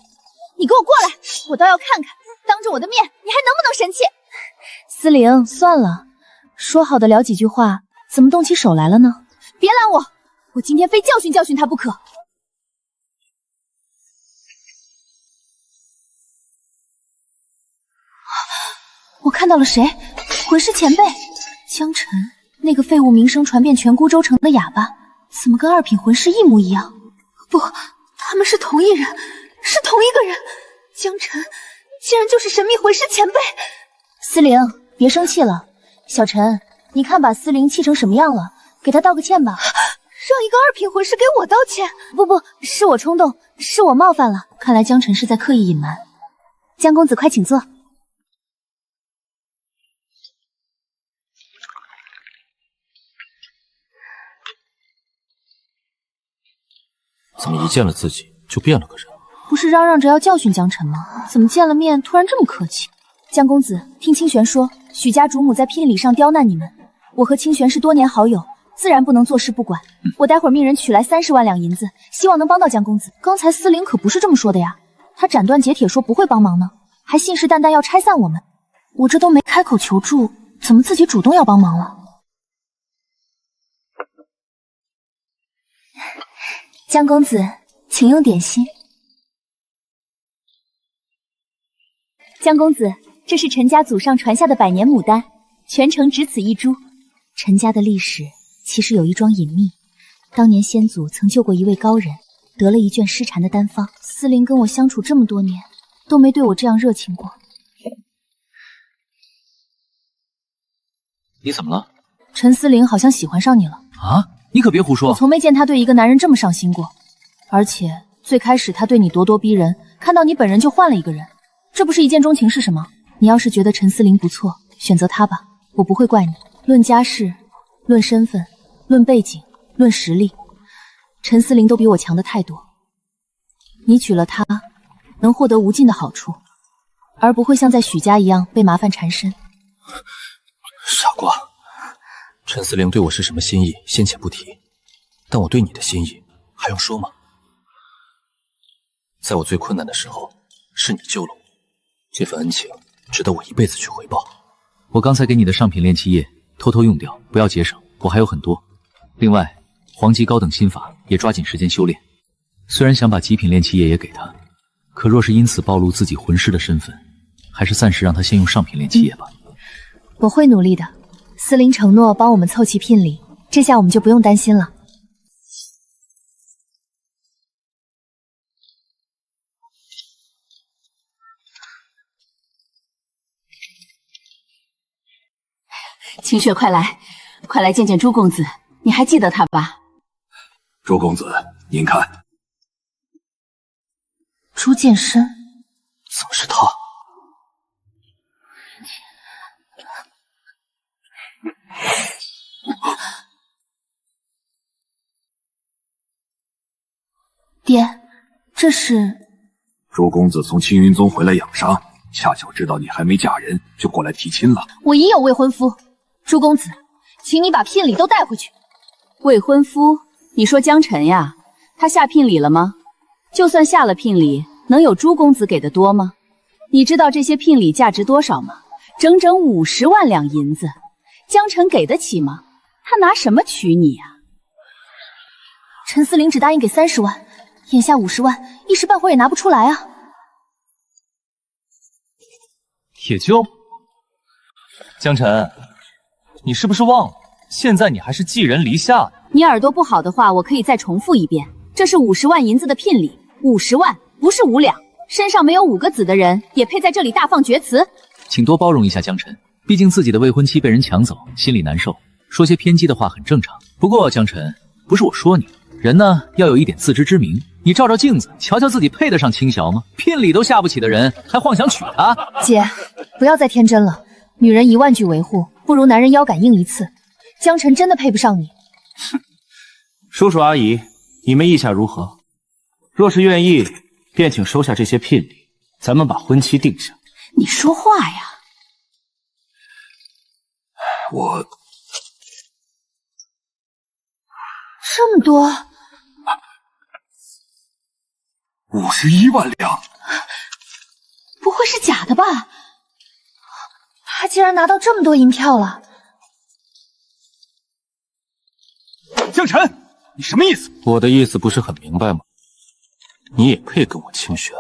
你给我过来，我倒要看看，当着我的面，你还能不能神气？思玲，算了，说好的聊几句话，怎么动起手来了呢？别拦我，我今天非教训教训他不可。我看到了谁？魂师前辈江晨，那个废物名声传遍全孤州城的哑巴，怎么跟2品魂师一模一样？不，他们是同一人，是同一个人。江晨竟然就是神秘魂师前辈。思玲，别生气了。小陈，你看把思玲气成什么样了，给她道个歉吧。让一个2品魂师给我道歉？不，是我冲动，是我冒犯了。看来江晨是在刻意隐瞒。江公子，快请坐。怎么一见了自己就变了个人？不是嚷嚷着要教训江晨吗？怎么见了面突然这么客气？江公子，听清玄说，许家主母在聘礼上刁难你们，我和清玄是多年好友，自然不能坐视不管。我待会儿命人取来30万两银子，希望能帮到江公子。刚才思玲可不是这么说的呀，她斩断截铁说不会帮忙呢，还信誓旦旦要拆散我们。我这都没开口求助，怎么自己主动要帮忙了？江公子，请用点心。江公子，这是陈家祖上传下的百年牡丹，全城只此一株。陈家的历史其实有一桩隐秘，当年先祖曾救过一位高人，得了一卷失禅的丹方。思玲跟我相处这么多年，都没对我这样热情过。你怎么了？陈思玲好像喜欢上你了啊！你可别胡说！我从没见她对一个男人这么上心过，而且最开始她对你咄咄逼人，看到你本人就换了一个人，这不是一见钟情是什么？你要是觉得陈思玲不错，选择她吧，我不会怪你。论家世，论身份，论背景，论实力，陈思玲都比我强的太多。你娶了她，能获得无尽的好处，而不会像在许家一样被麻烦缠身。傻瓜，陈思玲对我是什么心意，先且不提，但我对你的心意还用说吗？在我最困难的时候，是你救了我，这份恩情值得我一辈子去回报。我刚才给你的上品炼气液偷偷用掉，不要节省，我还有很多。另外，黄级高等心法也抓紧时间修炼。虽然想把极品炼气液也给他，可若是因此暴露自己魂师的身份，还是暂时让他先用上品炼气液吧。我会努力的。思玲承诺帮我们凑齐聘礼，这下我们就不用担心了。清雪，快来，快来见见朱公子，你还记得他吧？朱公子，您看，朱见深，怎么是他？爹，这是……朱公子从青云宗回来养伤，恰巧知道你还没嫁人，就过来提亲了。我已有未婚夫，朱公子，请你把聘礼都带回去。未婚夫？你说江晨呀？他下聘礼了吗？就算下了聘礼，能有朱公子给的多吗？你知道这些聘礼价值多少吗？整整50万两银子，江晨给得起吗？他拿什么娶你呀？陈思玲只答应给30万，眼下50万，一时半会儿也拿不出来啊。铁锹，江晨，你是不是忘了，现在你还是寄人篱下的？你耳朵不好的话，我可以再重复一遍，这是50万银子的聘礼，50万，不是5两。身上没有5个子的人，也配在这里大放厥词？请多包容一下江晨，毕竟自己的未婚妻被人抢走，心里难受，说些偏激的话很正常。不过江晨，不是我说你，人呢要有一点自知之明。你照照镜子，瞧瞧自己配得上青瑶吗？聘礼都下不起的人，还妄想娶她？姐，不要再天真了，女人1万句维护，不如男人腰杆硬一次。江晨真的配不上你。哼，叔叔阿姨，你们意下如何？若是愿意，便请收下这些聘礼，咱们把婚期定下。你说话呀！我这么多，51万两，不会是假的吧？他竟然拿到这么多银票了！江晨，你什么意思？我的意思不是很明白吗？你也配跟我清玄？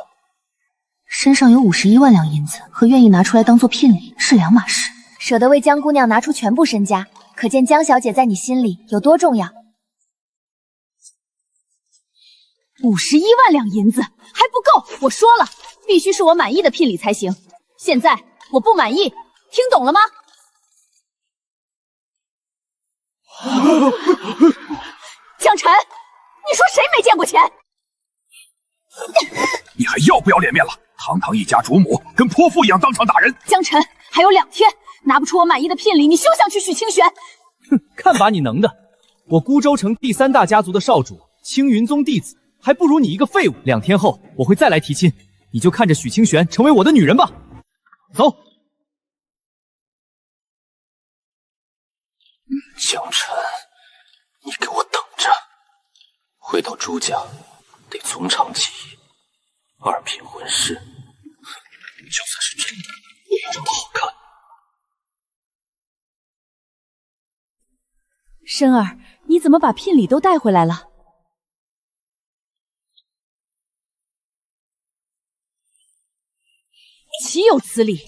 身上有51万两银子，和愿意拿出来当做聘礼是两码事。舍得为江姑娘拿出全部身家，可见江小姐在你心里有多重要。51万两银子还不够，我说了，必须是我满意的聘礼才行。现在我不满意，听懂了吗？江晨，你说谁没见过钱？你还要不要脸面了？堂堂一家主母，跟泼妇一样当场打人。江晨，还有2天，拿不出我满意的聘礼，你休想去许清玄。哼，看把你能的！我孤州城第3大家族的少主，青云宗弟子，还不如你一个废物。2天后我会再来提亲，你就看着许清玄成为我的女人吧。走。江晨，你给我等着！回到朱家，得从长计议。2品婚事，就算是真的，也长得好看。申儿，你怎么把聘礼都带回来了？岂有此理！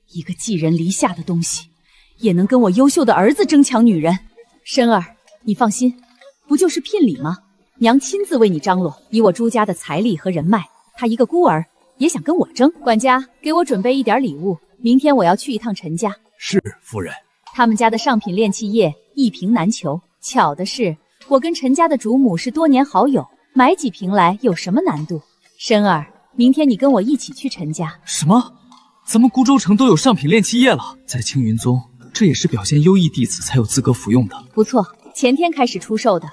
一个寄人篱下的东西，也能跟我优秀的儿子争抢女人。申儿，你放心，不就是聘礼吗？娘亲自为你张罗，以我朱家的财力和人脉，她一个孤儿也想跟我争。管家，给我准备一点礼物，明天我要去一趟陈家。是，夫人。他们家的上品炼器液一瓶难求，巧的是，我跟陈家的主母是多年好友，买几瓶来有什么难度？申儿，明天你跟我一起去陈家。什么？咱们孤州城都有上品炼器液了，在青云宗，这也是表现优异弟子才有资格服用的。不错，前天开始出售的。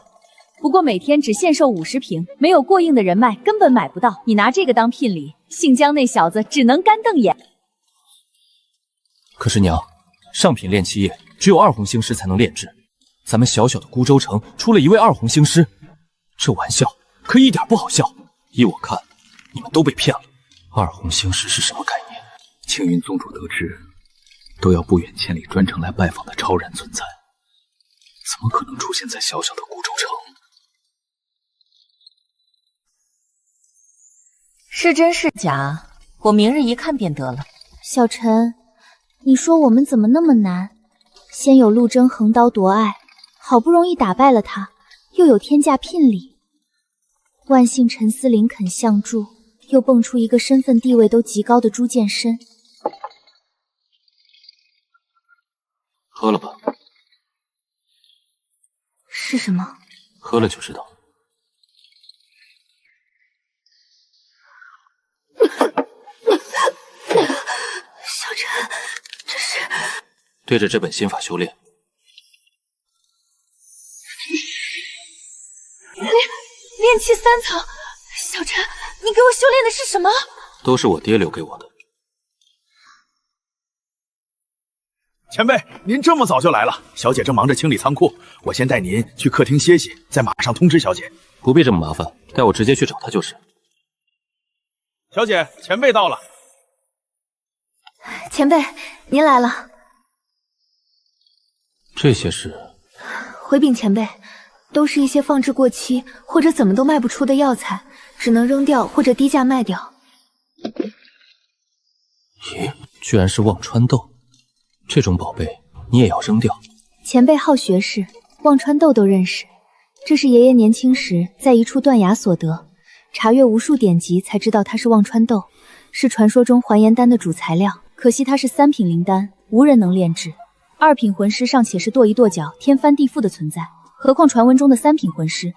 不过每天只限售50瓶，没有过硬的人脉根本买不到。你拿这个当聘礼，姓江那小子只能干瞪眼。可是娘，上品炼器液只有2红星师才能炼制，咱们小小的孤州城出了一位2红星师，这玩笑可一点不好笑。依我看，你们都被骗了。2红星师是什么概念？青云宗主得知，都要不远千里专程来拜访的超然存在，怎么可能出现在小小的孤州城？是真是假，我明日一看便得了。小陈，你说我们怎么那么难？先有陆征横刀夺爱，好不容易打败了他，又有天价聘礼，万幸陈思玲肯相助，又蹦出一个身份地位都极高的朱见深。喝了吧。是什么？喝了就知道。小陈，这是对着这本心法修炼。炼气3层，小陈，你给我修炼的是什么？都是我爹留给我的。前辈，您这么早就来了，小姐正忙着清理仓库，我先带您去客厅歇息，再马上通知小姐。不必这么麻烦，带我直接去找她就是。小姐，前辈到了。前辈，您来了。这些是？回禀前辈，都是一些放置过期或者怎么都卖不出的药材，只能扔掉或者低价卖掉。咦，居然是忘川豆，这种宝贝你也要扔掉？前辈好学识，忘川豆都认识。这是爷爷年轻时在一处断崖所得，查阅无数典籍才知道它是忘川豆，是传说中还原丹的主材料。可惜它是3品灵丹，无人能炼制。2品魂师尚且是跺一跺脚、天翻地覆的存在，何况传闻中的3品魂师？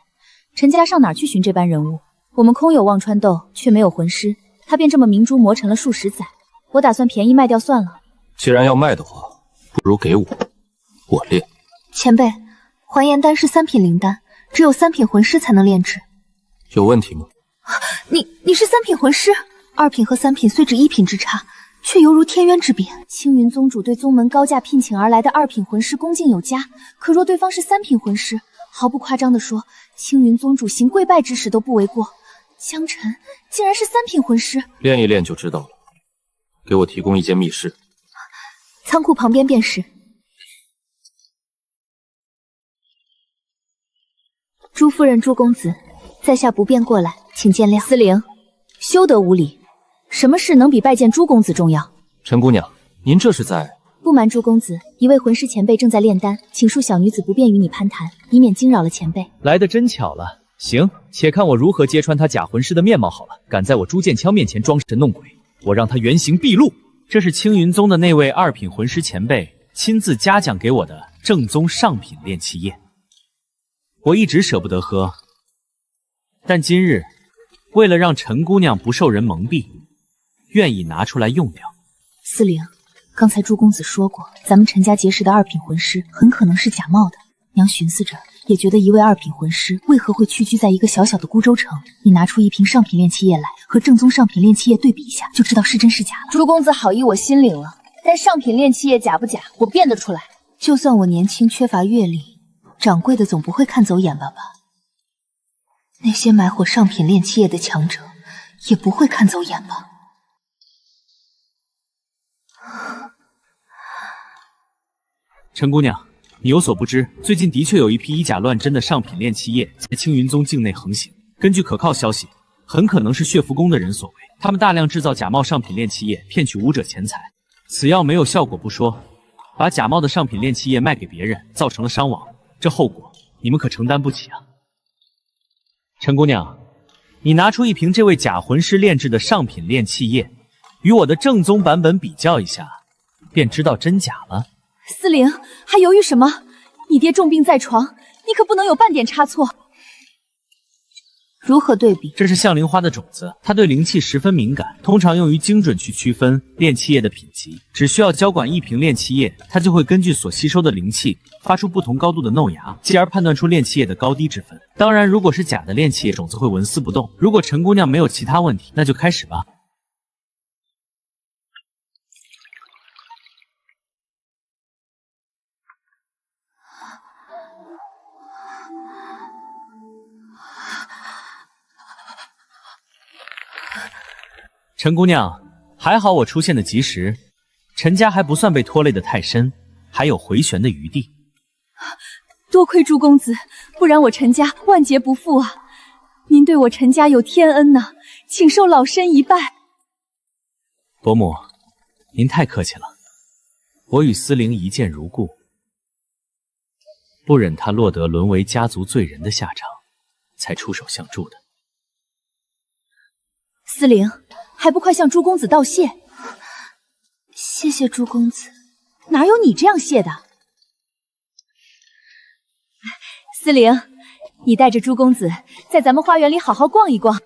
陈家上哪儿去寻这般人物？我们空有忘川豆，却没有魂师，他便这么明珠磨成了数十载。我打算便宜卖掉算了。既然要卖的话，不如给我，我炼。前辈，还原丹是3品灵丹，只有3品魂师才能炼制。有问题吗？你是3品魂师？2品和3品虽只1品之差，却犹如天渊之别。青云宗主对宗门高价聘请而来的2品魂师恭敬有加，可若对方是3品魂师，毫不夸张地说，青云宗主行跪拜之时都不为过。江辰竟然是3品魂师，练一练就知道了。给我提供一间密室，仓库旁边便是。朱夫人、朱公子，在下不便过来，请见谅。司灵，休得无礼！什么事能比拜见朱公子重要？陈姑娘，您这是在……不瞒朱公子，一位魂师前辈正在炼丹，请恕小女子不便与你攀谈，以免惊扰了前辈。来得真巧了。行，且看我如何揭穿他假魂师的面貌好了。敢在我朱剑枪面前装神弄鬼，我让他原形毕露。这是青云宗的那位2品魂师前辈亲自嘉奖给我的正宗上品炼气液，我一直舍不得喝，但今日为了让陈姑娘不受人蒙蔽，愿意拿出来用掉。司灵，刚才朱公子说过，咱们陈家结识的2品魂师很可能是假冒的。娘寻思着，也觉得一位2品魂师为何会屈居在一个小小的孤州城？你拿出一瓶上品炼气液来，和正宗上品炼气液对比一下，就知道是真是假了。朱公子好意我心领了，但上品炼气液假不假，我辨得出来。就算我年轻缺乏阅历，掌柜的总不会看走眼吧？那些买火上品炼气液的强者，也不会看走眼吧？陈姑娘，你有所不知，最近的确有一批以假乱真的上品炼气液在青云宗境内横行。根据可靠消息，很可能是血符宫的人所为。他们大量制造假冒上品炼气液，骗取武者钱财。此药没有效果不说，把假冒的上品炼气液卖给别人，造成了伤亡，这后果你们可承担不起啊！陈姑娘，你拿出一瓶这位假魂师炼制的上品炼气液，与我的正宗版本比较一下，便知道真假了。司灵，还犹豫什么？你爹重病在床，你可不能有半点差错。如何对比？这是象灵花的种子，它对灵气十分敏感，通常用于精准去区分炼气液的品级。只需要浇灌1瓶炼气液，它就会根据所吸收的灵气发出不同高度的嫩芽，继而判断出炼气液的高低之分。当然，如果是假的炼气液，种子会纹丝不动。如果陈姑娘没有其他问题，那就开始吧。陈姑娘，还好我出现的及时，陈家还不算被拖累的太深，还有回旋的余地。多亏朱公子，不然我陈家万劫不复啊！您对我陈家有天恩呐，请受老身一拜。伯母，您太客气了，我与司灵一见如故，不忍他落得沦为家族罪人的下场，才出手相助的。司灵，还不快向朱公子道谢！谢谢朱公子，哪有你这样谢的？司灵，你带着朱公子在咱们花园里好好逛一逛。动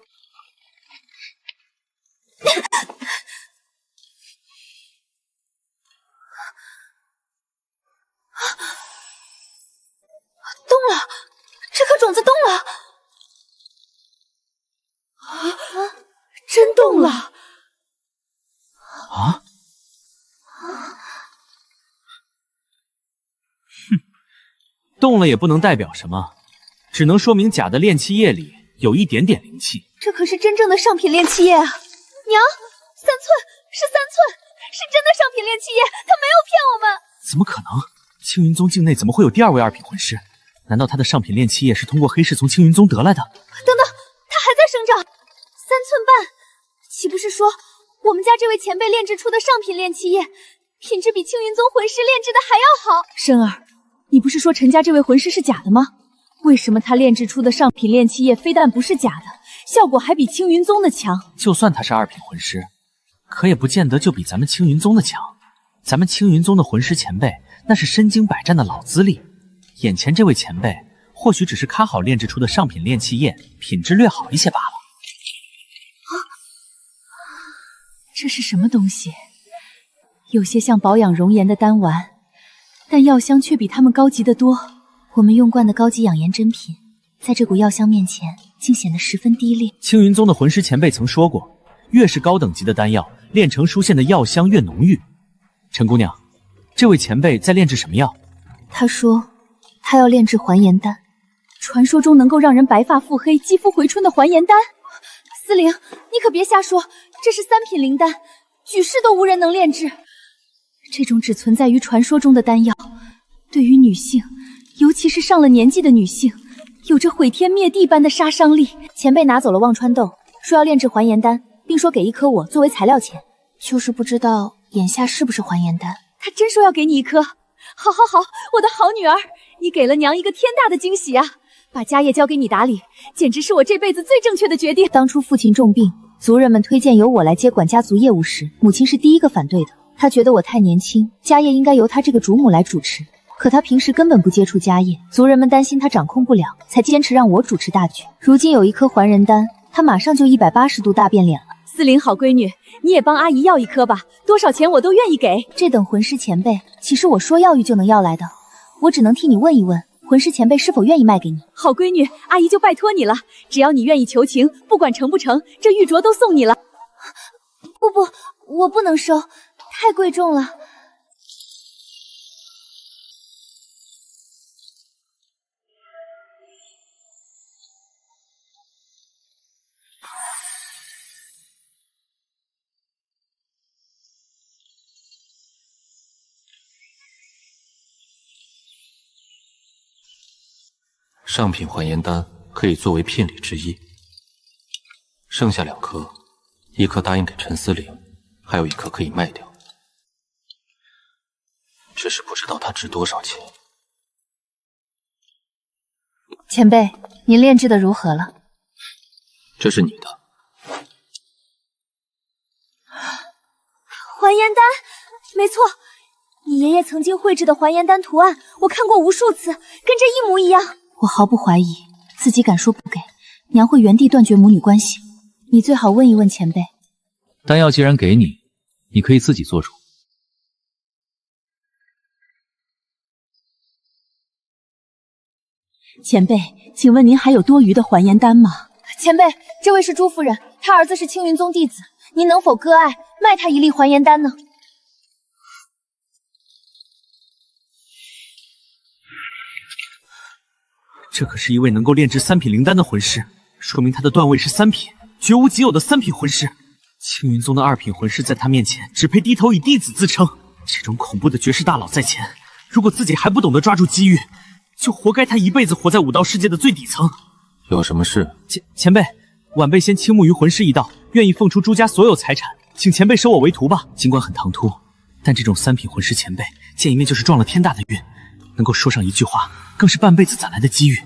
了，这颗种子动了！啊！真动了！啊！哼，动了也不能代表什么，只能说明假的炼气液里有一点点灵气。这可是真正的上品炼气液啊！娘，3寸是3寸，是真的上品炼气液，他没有骗我们。怎么可能？青云宗境内怎么会有第2位2品魂师？难道他的上品炼气液是通过黑市从青云宗得来的？等等，他还在生长，3寸半，岂不是说我们家这位前辈炼制出的上品炼气液，品质比青云宗魂师炼制的还要好？申儿，你不是说陈家这位魂师是假的吗？为什么他炼制出的上品炼气液非但不是假的，效果还比青云宗的强？就算他是2品魂师，可也不见得就比咱们青云宗的强。咱们青云宗的魂师前辈那是身经百战的老资历，眼前这位前辈或许只是咖好炼制出的上品炼气液，品质略好一些罢了。这是什么东西？有些像保养容颜的丹丸，但药香却比它们高级得多。我们用惯的高级养颜珍品，在这股药香面前，竟显得十分低劣。青云宗的魂师前辈曾说过，越是高等级的丹药，炼成书线的药香越浓郁。陈姑娘，这位前辈在炼制什么药？他说，他要炼制还颜丹，传说中能够让人白发复黑、肌肤回春的还颜丹。思玲，你可别瞎说，这是3品灵丹，举世都无人能炼制。这种只存在于传说中的丹药，对于女性，尤其是上了年纪的女性，有着毁天灭地般的杀伤力。前辈拿走了忘川豆，说要炼制还颜丹，并说给1颗我作为材料钱，就是不知道眼下是不是还颜丹。他真说要给你1颗？好，好，好，我的好女儿，你给了娘一个天大的惊喜啊！把家业交给你打理，简直是我这辈子最正确的决定。当初父亲重病，族人们推荐由我来接管家族业务时，母亲是第一个反对的。她觉得我太年轻，家业应该由她这个主母来主持。可她平时根本不接触家业，族人们担心她掌控不了，才坚持让我主持大局。如今有1颗还人丹，她马上就180度大变脸了。思玲好闺女，你也帮阿姨要1颗吧，多少钱我都愿意给。这等魂师前辈，岂是我说要玉就能要来的？我只能替你问一问，魂师前辈是否愿意卖给你？好闺女，阿姨就拜托你了，只要你愿意求情，不管成不成，这玉镯都送你了。不，我不能收，太贵重了。上品还颜丹可以作为聘礼之一，剩下2颗，1颗答应给陈思玲，还有1颗可以卖掉，只是不知道它值多少钱。前辈，您炼制的如何了？这是你的。还颜丹，没错，你爷爷曾经绘制的还颜丹图案，我看过无数次，跟这一模一样。我毫不怀疑，自己敢说不给，娘会原地断绝母女关系。你最好问一问前辈。丹药既然给你，你可以自己做主。前辈，请问您还有多余的还颜丹吗？前辈，这位是朱夫人，她儿子是青云宗弟子，您能否割爱卖她1粒还颜丹呢？这可是一位能够炼制3品灵丹的魂师，说明他的段位是3品，绝无仅有的3品魂师。青云宗的2品魂师在他面前只配低头以弟子自称。这种恐怖的绝世大佬在前，如果自己还不懂得抓住机遇，就活该他一辈子活在武道世界的最底层。有什么事？前辈，晚辈先倾慕于魂师一道，愿意奉出朱家所有财产，请前辈收我为徒吧。尽管很唐突，但这种3品魂师前辈见一面就是撞了天大的运，能够说上一句话，更是半辈子攒来的机遇。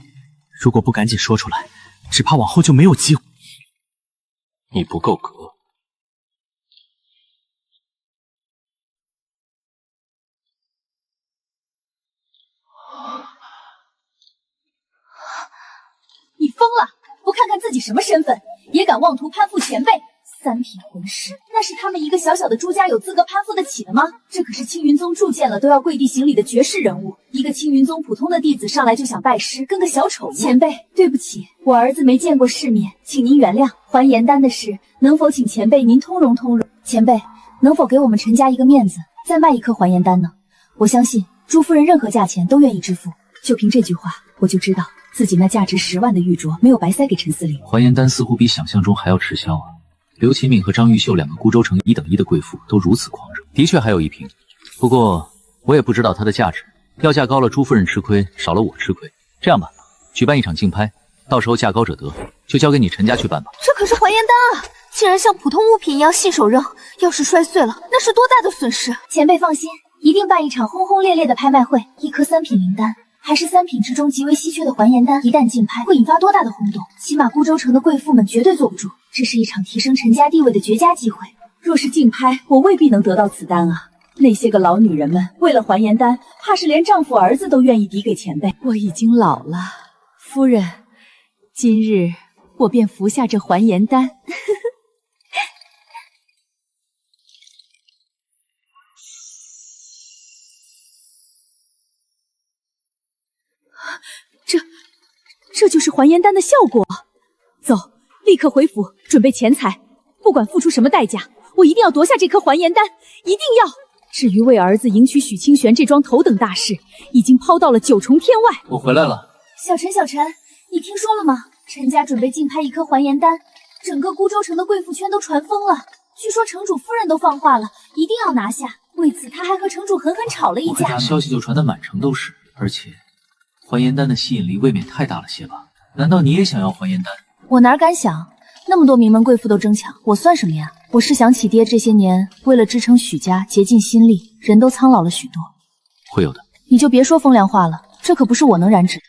如果不赶紧说出来，只怕往后就没有机会。你不够格。你疯了！不看看自己什么身份，也敢妄图攀附前辈？3品魂师，那是他们一个小小的朱家有资格攀附得起的吗？这可是青云宗铸剑了都要跪地行礼的绝世人物，一个青云宗普通的弟子上来就想拜师，跟个小丑一样。前辈，对不起，我儿子没见过世面，请您原谅。还颜丹的事，能否请前辈您通融通融？前辈，能否给我们陈家一个面子，再卖一颗还颜丹呢？我相信朱夫人任何价钱都愿意支付。就凭这句话，我就知道自己那价值10万的玉镯没有白塞给陈思玲。还颜丹似乎比想象中还要吃销啊！刘启敏和张玉秀2个孤州城1等1的贵妇都如此狂热，的确还有1瓶，不过我也不知道它的价值，要价高了朱夫人吃亏，少了我吃亏。这样吧，举办一场竞拍，到时候价高者得，就交给你陈家去办吧。这可是还颜丹啊，竟然像普通物品一样信手扔，要是摔碎了，那是多大的损失！前辈放心，一定办一场轰轰烈烈的拍卖会，一颗3品灵丹。还是3品之中极为稀缺的还颜丹，一旦竞拍会引发多大的轰动？起码孤州城的贵妇们绝对坐不住，这是一场提升陈家地位的绝佳机会。若是竞拍，我未必能得到此丹啊！那些个老女人们为了还颜丹，怕是连丈夫儿子都愿意抵给前辈。我已经老了，夫人，今日我便服下这还颜丹。这就是还颜丹的效果。走，立刻回府准备钱财，不管付出什么代价，我一定要夺下这颗还颜丹，一定要。至于为儿子迎娶许清玄这桩头等大事，已经抛到了9重天外。我回来了。小陈，你听说了吗？陈家准备竞拍一颗还颜丹，整个孤州城的贵妇圈都传疯了。据说城主夫人都放话了，一定要拿下。为此，他还和城主狠狠吵了一架。消息就传得满城都是，而且还颜丹的吸引力未免太大了些吧？难道你也想要还颜丹？我哪敢想，那么多名门贵妇都争抢，我算什么呀？我是想起爹这些年为了支撑许家竭尽心力，人都苍老了许多。会有的。你就别说风凉话了，这可不是我能染指的。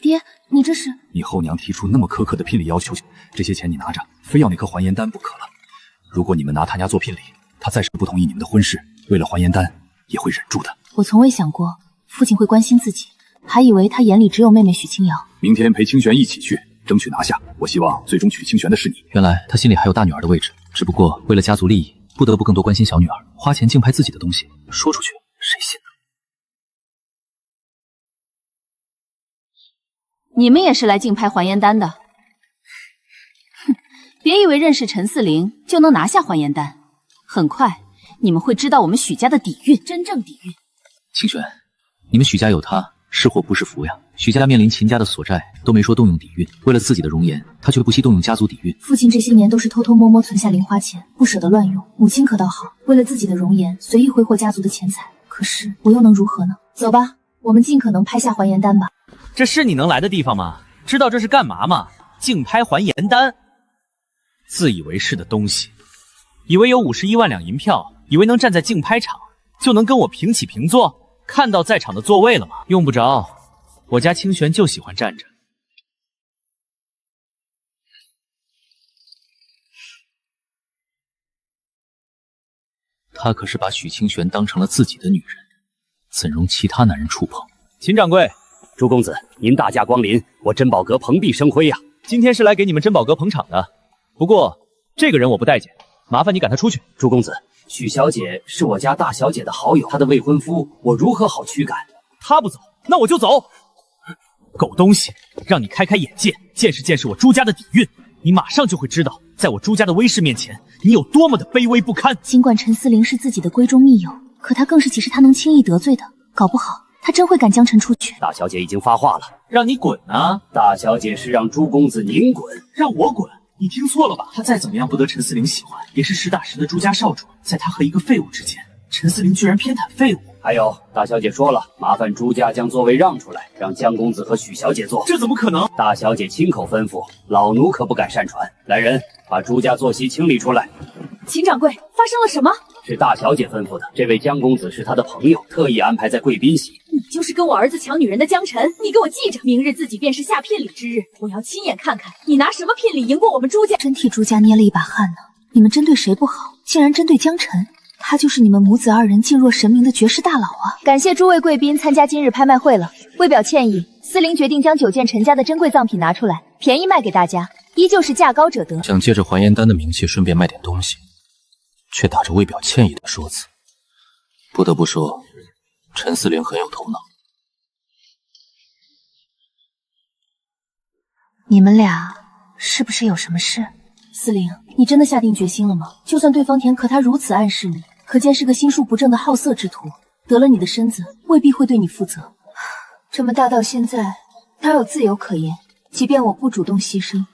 爹，你这是……你后娘提出那么苛刻的聘礼要求，这些钱你拿着，非要那颗还颜丹不可了。如果你们拿他家做聘礼，他再是不同意你们的婚事，为了还颜丹也会忍住的。我从未想过父亲会关心自己，还以为他眼里只有妹妹许清瑶。明天陪清玄一起去，争取拿下。我希望最终娶清玄的是你。原来他心里还有大女儿的位置，只不过为了家族利益，不得不更多关心小女儿，花钱竞拍自己的东西，说出去谁信呢？你们也是来竞拍还颜丹的？哼，别以为认识陈四灵就能拿下还颜丹，很快你们会知道我们许家的底蕴，真正底蕴。清玄，你们许家有他，是祸不是福呀。许家面临秦家的索债，都没说动用底蕴，为了自己的容颜，他却不惜动用家族底蕴。父亲这些年都是偷偷摸摸存下零花钱，不舍得乱用。母亲可倒好，为了自己的容颜，随意挥霍家族的钱财。可是我又能如何呢？走吧，我们尽可能拍下还颜丹吧。这是你能来的地方吗？知道这是干嘛吗？竞拍还颜丹，自以为是的东西，以为有51万两银票，以为能站在竞拍场就能跟我平起平坐。看到在场的座位了吗？用不着，我家清玄就喜欢站着。他可是把许清玄当成了自己的女人，怎容其他男人触碰？秦掌柜，朱公子，您大驾光临，我珍宝阁蓬荜生辉呀！今天是来给你们珍宝阁捧场的，不过这个人我不待见，麻烦你赶他出去。朱公子，许小姐是我家大小姐的好友，她的未婚夫，我如何好驱赶？他不走，那我就走。狗东西，让你开开眼界，见识见识我朱家的底蕴，你马上就会知道，在我朱家的威势面前，你有多么的卑微不堪。尽管陈思玲是自己的闺中密友，可她更是岂是他能轻易得罪的？搞不好她真会赶江晨出去。大小姐已经发话了，让你滚啊！大小姐是让朱公子您滚，让我滚？你听错了吧？他再怎么样不得陈思玲喜欢，也是实打实的朱家少主，在他和一个废物之间，陈思玲居然偏袒废物。还有，大小姐说了，麻烦朱家将座位让出来，让江公子和许小姐坐。这怎么可能？大小姐亲口吩咐，老奴可不敢擅传。来人，把朱家坐席清理出来。秦掌柜，发生了什么？是大小姐吩咐的，这位江公子是她的朋友，特意安排在贵宾席。你就是跟我儿子抢女人的江晨，你给我记着，明日自己便是下聘礼之日，我要亲眼看看你拿什么聘礼赢过我们朱家。真替朱家捏了一把汗呢。你们针对谁不好，竟然针对江晨？他就是你们母子2人敬若神明的绝世大佬啊！感谢诸位贵宾参加今日拍卖会了。为表歉意，思玲决定将9件陈家的珍贵藏品拿出来，便宜卖给大家，依旧是价高者得。想借着还颜丹的名气顺便卖点东西，却打着为表歉意的说辞。不得不说，陈思玲很有头脑。你们俩是不是有什么事？思玲，你真的下定决心了吗？就算对方田可他如此暗示你，可见是个心术不正的好色之徒。得了你的身子，未必会对你负责。这么大到现在，哪有自由可言？即便我不主动牺牲，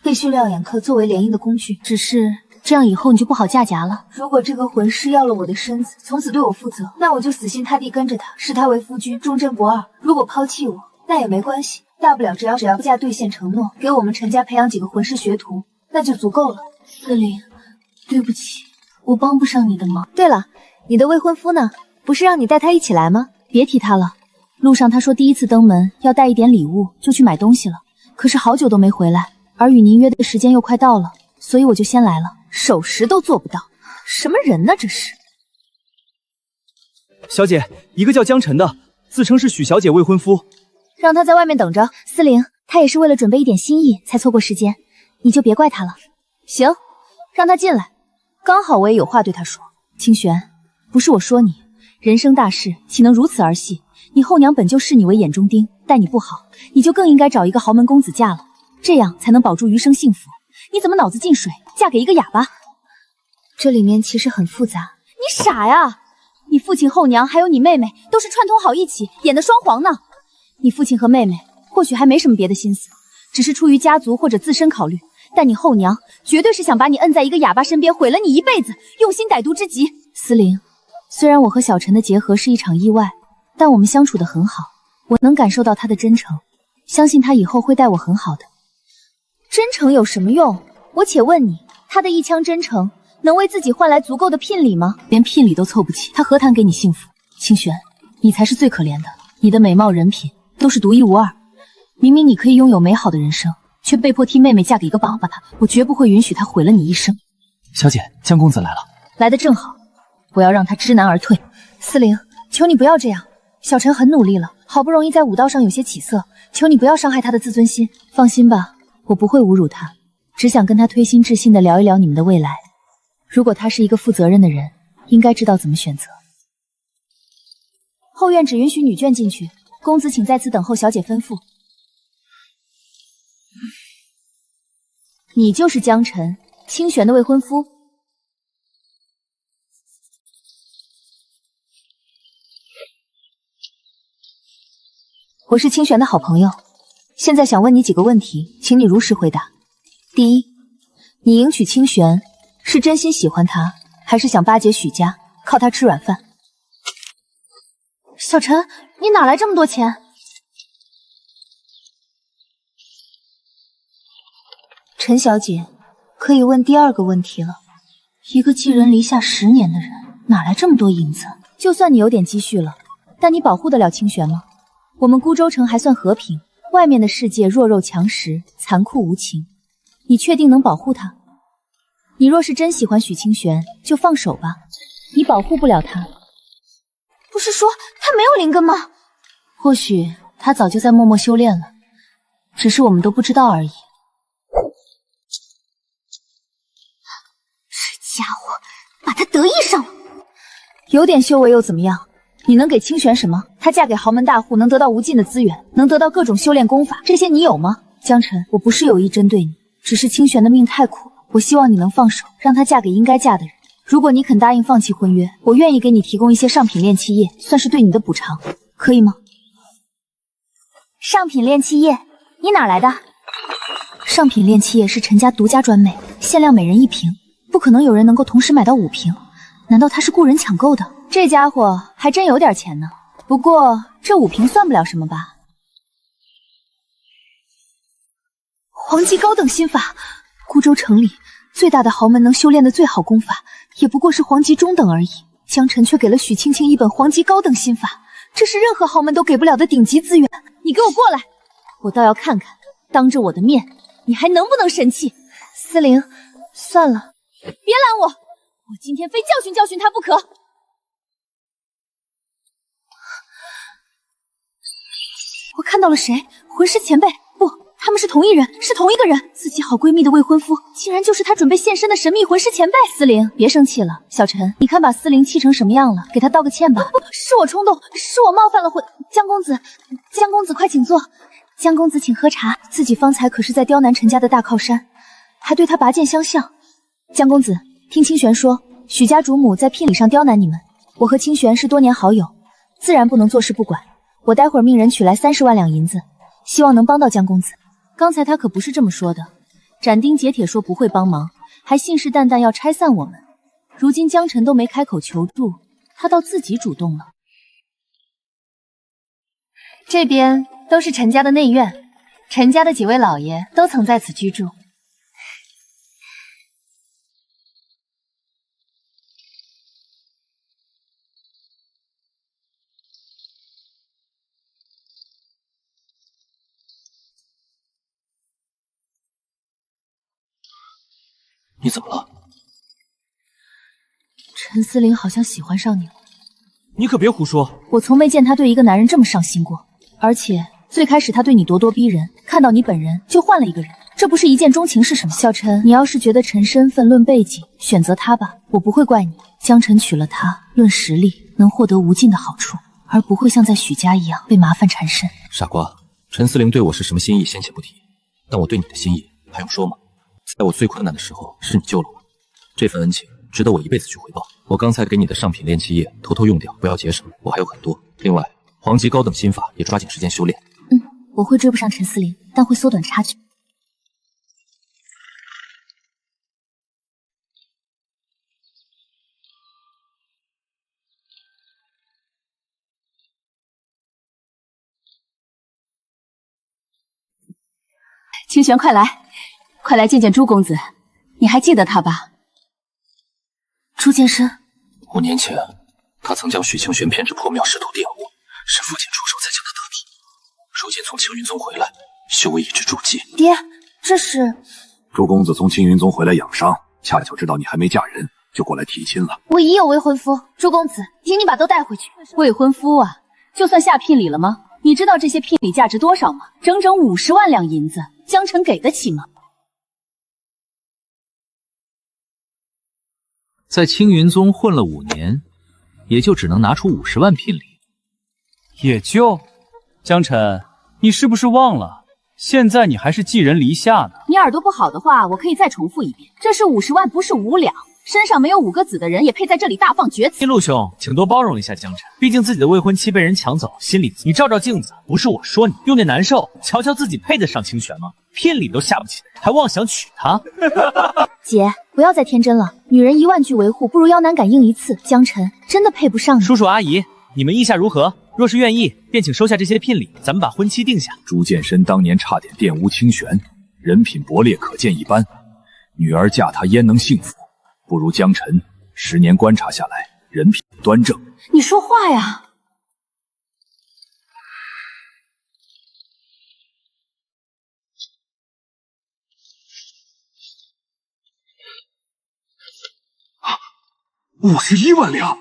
被训练眼科作为联姻的工具，只是这样以后你就不好嫁夹了。如果这个魂师要了我的身子，从此对我负责，那我就死心塌地跟着他，视他为夫君，忠贞不二。如果抛弃我，那也没关系，大不了只要夫家兑现承诺，给我们陈家培养几个魂师学徒，那就足够了。思玲，对不起，我帮不上你的忙。对了，你的未婚夫呢？不是让你带他一起来吗？别提他了，路上他说第一次登门要带一点礼物，就去买东西了。可是好久都没回来，而与您约的时间又快到了，所以我就先来了，守时都做不到，什么人呢这是？小姐，一个叫江晨的，自称是许小姐未婚夫，让他在外面等着。思玲，他也是为了准备一点心意才错过时间，你就别怪他了。行，让他进来，刚好我也有话对他说。清玄，不是我说你，人生大事岂能如此儿戏？你后娘本就视你为眼中钉，待你不好，你就更应该找一个豪门公子嫁了，这样才能保住余生幸福。你怎么脑子进水，嫁给一个哑巴？这里面其实很复杂。你傻呀？你父亲、后娘还有你妹妹都是串通好一起演的双簧呢。你父亲和妹妹或许还没什么别的心思，只是出于家族或者自身考虑，但你后娘绝对是想把你摁在一个哑巴身边，毁了你一辈子，用心歹毒之极。思玲，虽然我和小陈的结合是一场意外，但我们相处得很好，我能感受到他的真诚，相信他以后会待我很好的。真诚有什么用？我且问你，他的一腔真诚能为自己换来足够的聘礼吗？连聘礼都凑不齐，他何谈给你幸福？清玄，你才是最可怜的，你的美貌人品都是独一无二，明明你可以拥有美好的人生，却被迫替妹妹嫁给一个王八蛋，我绝不会允许他毁了你一生。小姐，江公子来了。来得正好，我要让他知难而退。思玲，求你不要这样，小陈很努力了，好不容易在武道上有些起色，求你不要伤害他的自尊心。放心吧，我不会侮辱他，只想跟他推心置心地聊一聊你们的未来。如果他是一个负责任的人，应该知道怎么选择。后院只允许女眷进去，公子请在此等候小姐吩咐。你就是江晨，清玄的未婚夫。我是清玄的好朋友，现在想问你几个问题，请你如实回答。第一，你迎娶清玄是真心喜欢他，还是想巴结许家，靠他吃软饭？小陈，你哪来这么多钱？陈小姐，可以问第二个问题了。一个寄人篱下10年的人，哪来这么多银子？就算你有点积蓄了，但你保护得了清玄吗？我们孤州城还算和平，外面的世界弱肉强食，残酷无情。你确定能保护他？你若是真喜欢许清玄，就放手吧，你保护不了他。不是说他没有灵根吗？或许他早就在默默修炼了，只是我们都不知道而已。这家伙把他得意上了，有点修为又怎么样？你能给清玄什么？她嫁给豪门大户，能得到无尽的资源，能得到各种修炼功法，这些你有吗？江晨，我不是有意针对你，只是清玄的命太苦，我希望你能放手，让她嫁给应该嫁的人。如果你肯答应放弃婚约，我愿意给你提供一些上品炼气液，算是对你的补偿，可以吗？上品炼气液，你哪来的？上品炼气液是陈家独家专美，限量每人1瓶，不可能有人能够同时买到5瓶。难道他是雇人抢购的？这家伙还真有点钱呢。不过这5瓶算不了什么吧？皇级高等心法，孤州城里最大的豪门能修炼的最好功法，也不过是皇级中等而已。江晨却给了许青青一本皇级高等心法，这是任何豪门都给不了的顶级资源。你给我过来，我倒要看看，当着我的面，你还能不能神气？思玲，算了，别拦我，我今天非教训教训他不可。我看到了谁？魂师前辈？不，他他们是同一人，是同一个人。自己好闺蜜的未婚夫，竟然就是她准备现身的神秘魂师前辈。思玲，别生气了。小陈，你看把思玲气成什么样了，给她道个歉吧。不，是我冲动，是我冒犯了江公子。江公子，快请坐。江公子，请喝茶。自己方才可是在刁难陈家的大靠山，还对他拔剑相向。江公子，听清玄说，许家主母在聘礼上刁难你们。我和清玄是多年好友，自然不能坐视不管。我待会儿命人取来30万两银子，希望能帮到江公子。刚才他可不是这么说的，斩钉截铁说不会帮忙，还信誓旦旦要拆散我们。如今江晨都没开口求助，他倒自己主动了。这边都是陈家的内院，陈家的几位老爷都曾在此居住。你怎么了？陈思玲好像喜欢上你了。你可别胡说，我从没见她对一个男人这么上心过。而且最开始她对你咄咄逼人，看到你本人就换了一个人，这不是一见钟情是什么？小陈，你要是觉得陈身份论背景，选择他吧，我不会怪你。江晨娶了她，论实力能获得无尽的好处，而不会像在许家一样被麻烦缠身。傻瓜，陈思玲对我是什么心意，先且不提，但我对你的心意还用说吗？在我最困难的时候，是你救了我，这份恩情值得我一辈子去回报。我刚才给你的上品炼气液偷偷用掉，不要节省，我还有很多。另外，黄级高等心法也抓紧时间修炼。我会追不上陈思玲，但会缩短差距。清玄，快来，快来见见朱公子，你还记得他吧？朱剑深5年前，他曾将许清玄骗至破庙，试图玷污，是父亲出手才将他得逞。如今从青云宗回来，修为一直筑基。爹，这是朱公子从青云宗回来养伤，恰巧知道你还没嫁人，就过来提亲了。我已有未婚夫，朱公子，请你把都带回去。未婚夫啊，就算下聘礼了吗？你知道这些聘礼价值多少吗？整整50万两银子，江晨给得起吗？在青云宗混了5年，也就只能拿出50万聘礼。也就，江晨，你是不是忘了，现在你还是寄人篱下呢？你耳朵不好的话，我可以再重复一遍，这是50万，不是5两。身上没有5个子的人，也配在这里大放厥词。陆兄，请多包容一下江晨，毕竟自己的未婚妻被人抢走，心里你照照镜子，不是我说你，用点难受，瞧瞧自己配得上清玄吗？聘礼都下不起的人，还妄想娶她？姐，不要再天真了，女人1万句维护，不如腰难感应一次。江晨真的配不上你。叔叔阿姨，你们意下如何？若是愿意，便请收下这些聘礼，咱们把婚期定下。朱剑深当年差点玷污清玄，人品薄劣可见一斑，女儿嫁他焉能幸福？不如江晨10年观察下来，人品端正。你说话呀！51万两，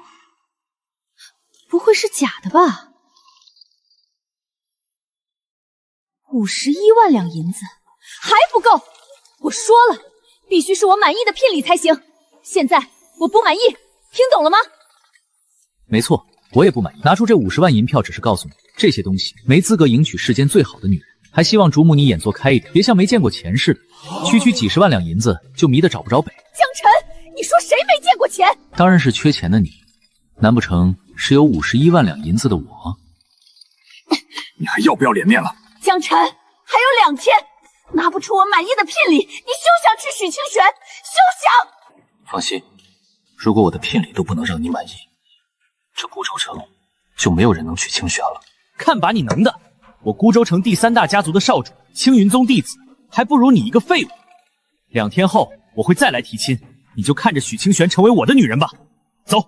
不会是假的吧？51万两银子还不够！我说了，必须是我满意的聘礼才行。现在我不满意，听懂了吗？没错，我也不满意。拿出这50万银票，只是告诉你，这些东西没资格迎娶世间最好的女人。还希望主母你眼做开一点，别像没见过钱似的，区几十万两银子就迷得找不着北。江晨，你说谁没见过钱？当然是缺钱的你，难不成是有51万两银子的我？你还要不要脸面了？江晨，还有2天，拿不出我满意的聘礼，你休想吃许清玄，休想！放心，如果我的聘礼都不能让你满意，这孤州城就没有人能娶清玄了。看把你能的！我孤州城第3大家族的少主，青云宗弟子，还不如你一个废物。2天后我会再来提亲，你就看着许清玄成为我的女人吧。走。